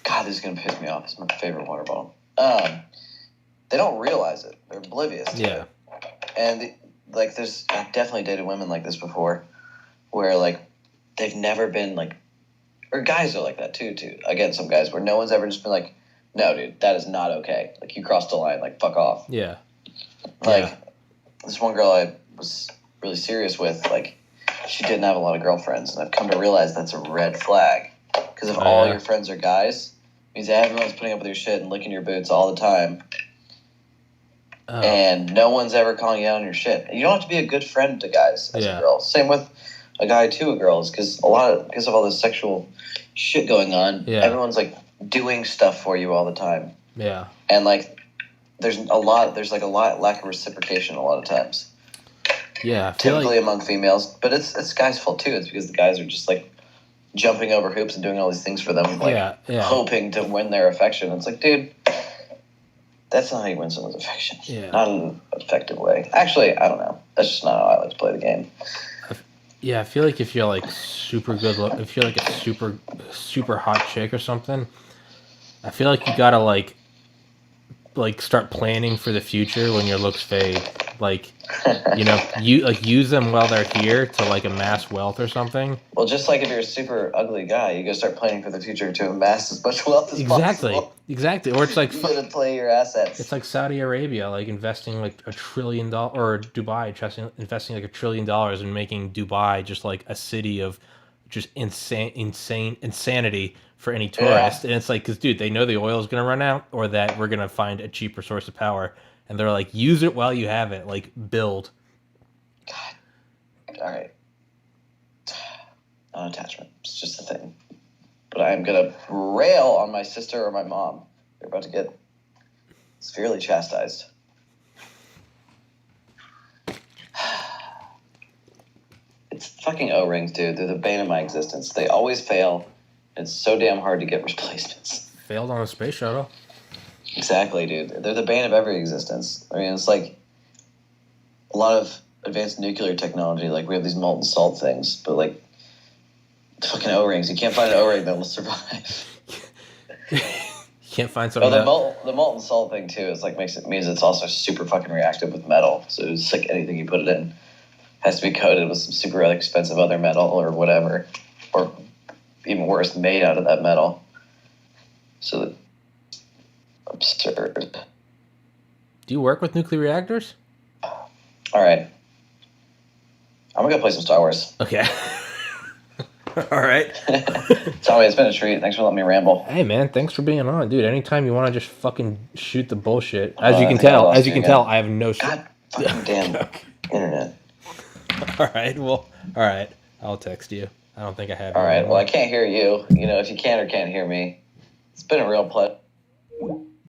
God, this is gonna piss me off. It's my favorite water bottle. They don't realize it. They're oblivious to it. And like, I've definitely dated women like this before, where like they've never been like, or guys are like that too. Again, some guys where no one's ever just been like, no, dude, that is not okay. Like, you crossed the line. Like, fuck off. Yeah. Like, this one girl I was really serious with, like, she didn't have a lot of girlfriends, and I've come to realize that's a red flag. Because if all your friends are guys, it means that everyone's putting up with your shit and licking your boots all the time. And no one's ever calling you out on your shit. And you don't have to be a good friend to guys as a girl. Same with a guy to a girl, because because of all this sexual shit going on, everyone's like doing stuff for you all the time. Yeah. And like there's a lot lack of reciprocation a lot of times. Yeah. Typically among females, but it's guys' fault too. It's because the guys are just like jumping over hoops and doing all these things for them, like hoping to win their affection. It's like, dude, that's not how you win someone's affection. Yeah. Not in an effective way. Actually, I don't know. That's just not how I like to play the game. Yeah, I feel like if you're like super good, if you're like a super hot chick or something, I feel like you gotta like start planning for the future when your looks fade. Like, you know, you like use them while they're here to like amass wealth or something. Well, just like if you're a super ugly guy, you gotta start planning for the future to amass as much wealth as possible. Exactly. Or it's like you gotta play your assets. It's like Saudi Arabia, like investing like $1 trillion, or Dubai investing like $1 trillion and making Dubai just like a city of just insanity for any tourist. And it's like, because dude, they know the oil is gonna run out, or that we're gonna find a cheaper source of power. And they're like, use it while you have it. Like, build. God. All right. Non-attachment. It's just a thing. But I'm going to rail on my sister or my mom. They're about to get severely chastised. It's fucking O-rings, dude. They're the bane of my existence. They always fail. It's so damn hard to get replacements. Failed on a space shuttle. Exactly, dude. They're the bane of every existence. I mean, it's like a lot of advanced nuclear technology. Like, we have these molten salt things, but like fucking O-rings. You can't find an O-ring that will survive. You can't find something. The molten salt thing too is like means it's also super fucking reactive with metal. So it's like anything you put it in has to be coated with some super expensive other metal or whatever, or even worse, made out of that metal. So that. Absurd. Do you work with nuclear reactors? All right. I'm gonna go play some Star Wars. Okay. All right. Tommy, it's been a treat. Thanks for letting me ramble. Hey man, thanks for being on, dude. Anytime you want to just fucking shoot the bullshit. As you can tell, I have no. God fucking damn internet. All right. Well. All right. I'll text you. I don't think I have. All right. Well, I can't hear you. You know, if you can or can't hear me, it's been a real pleasure.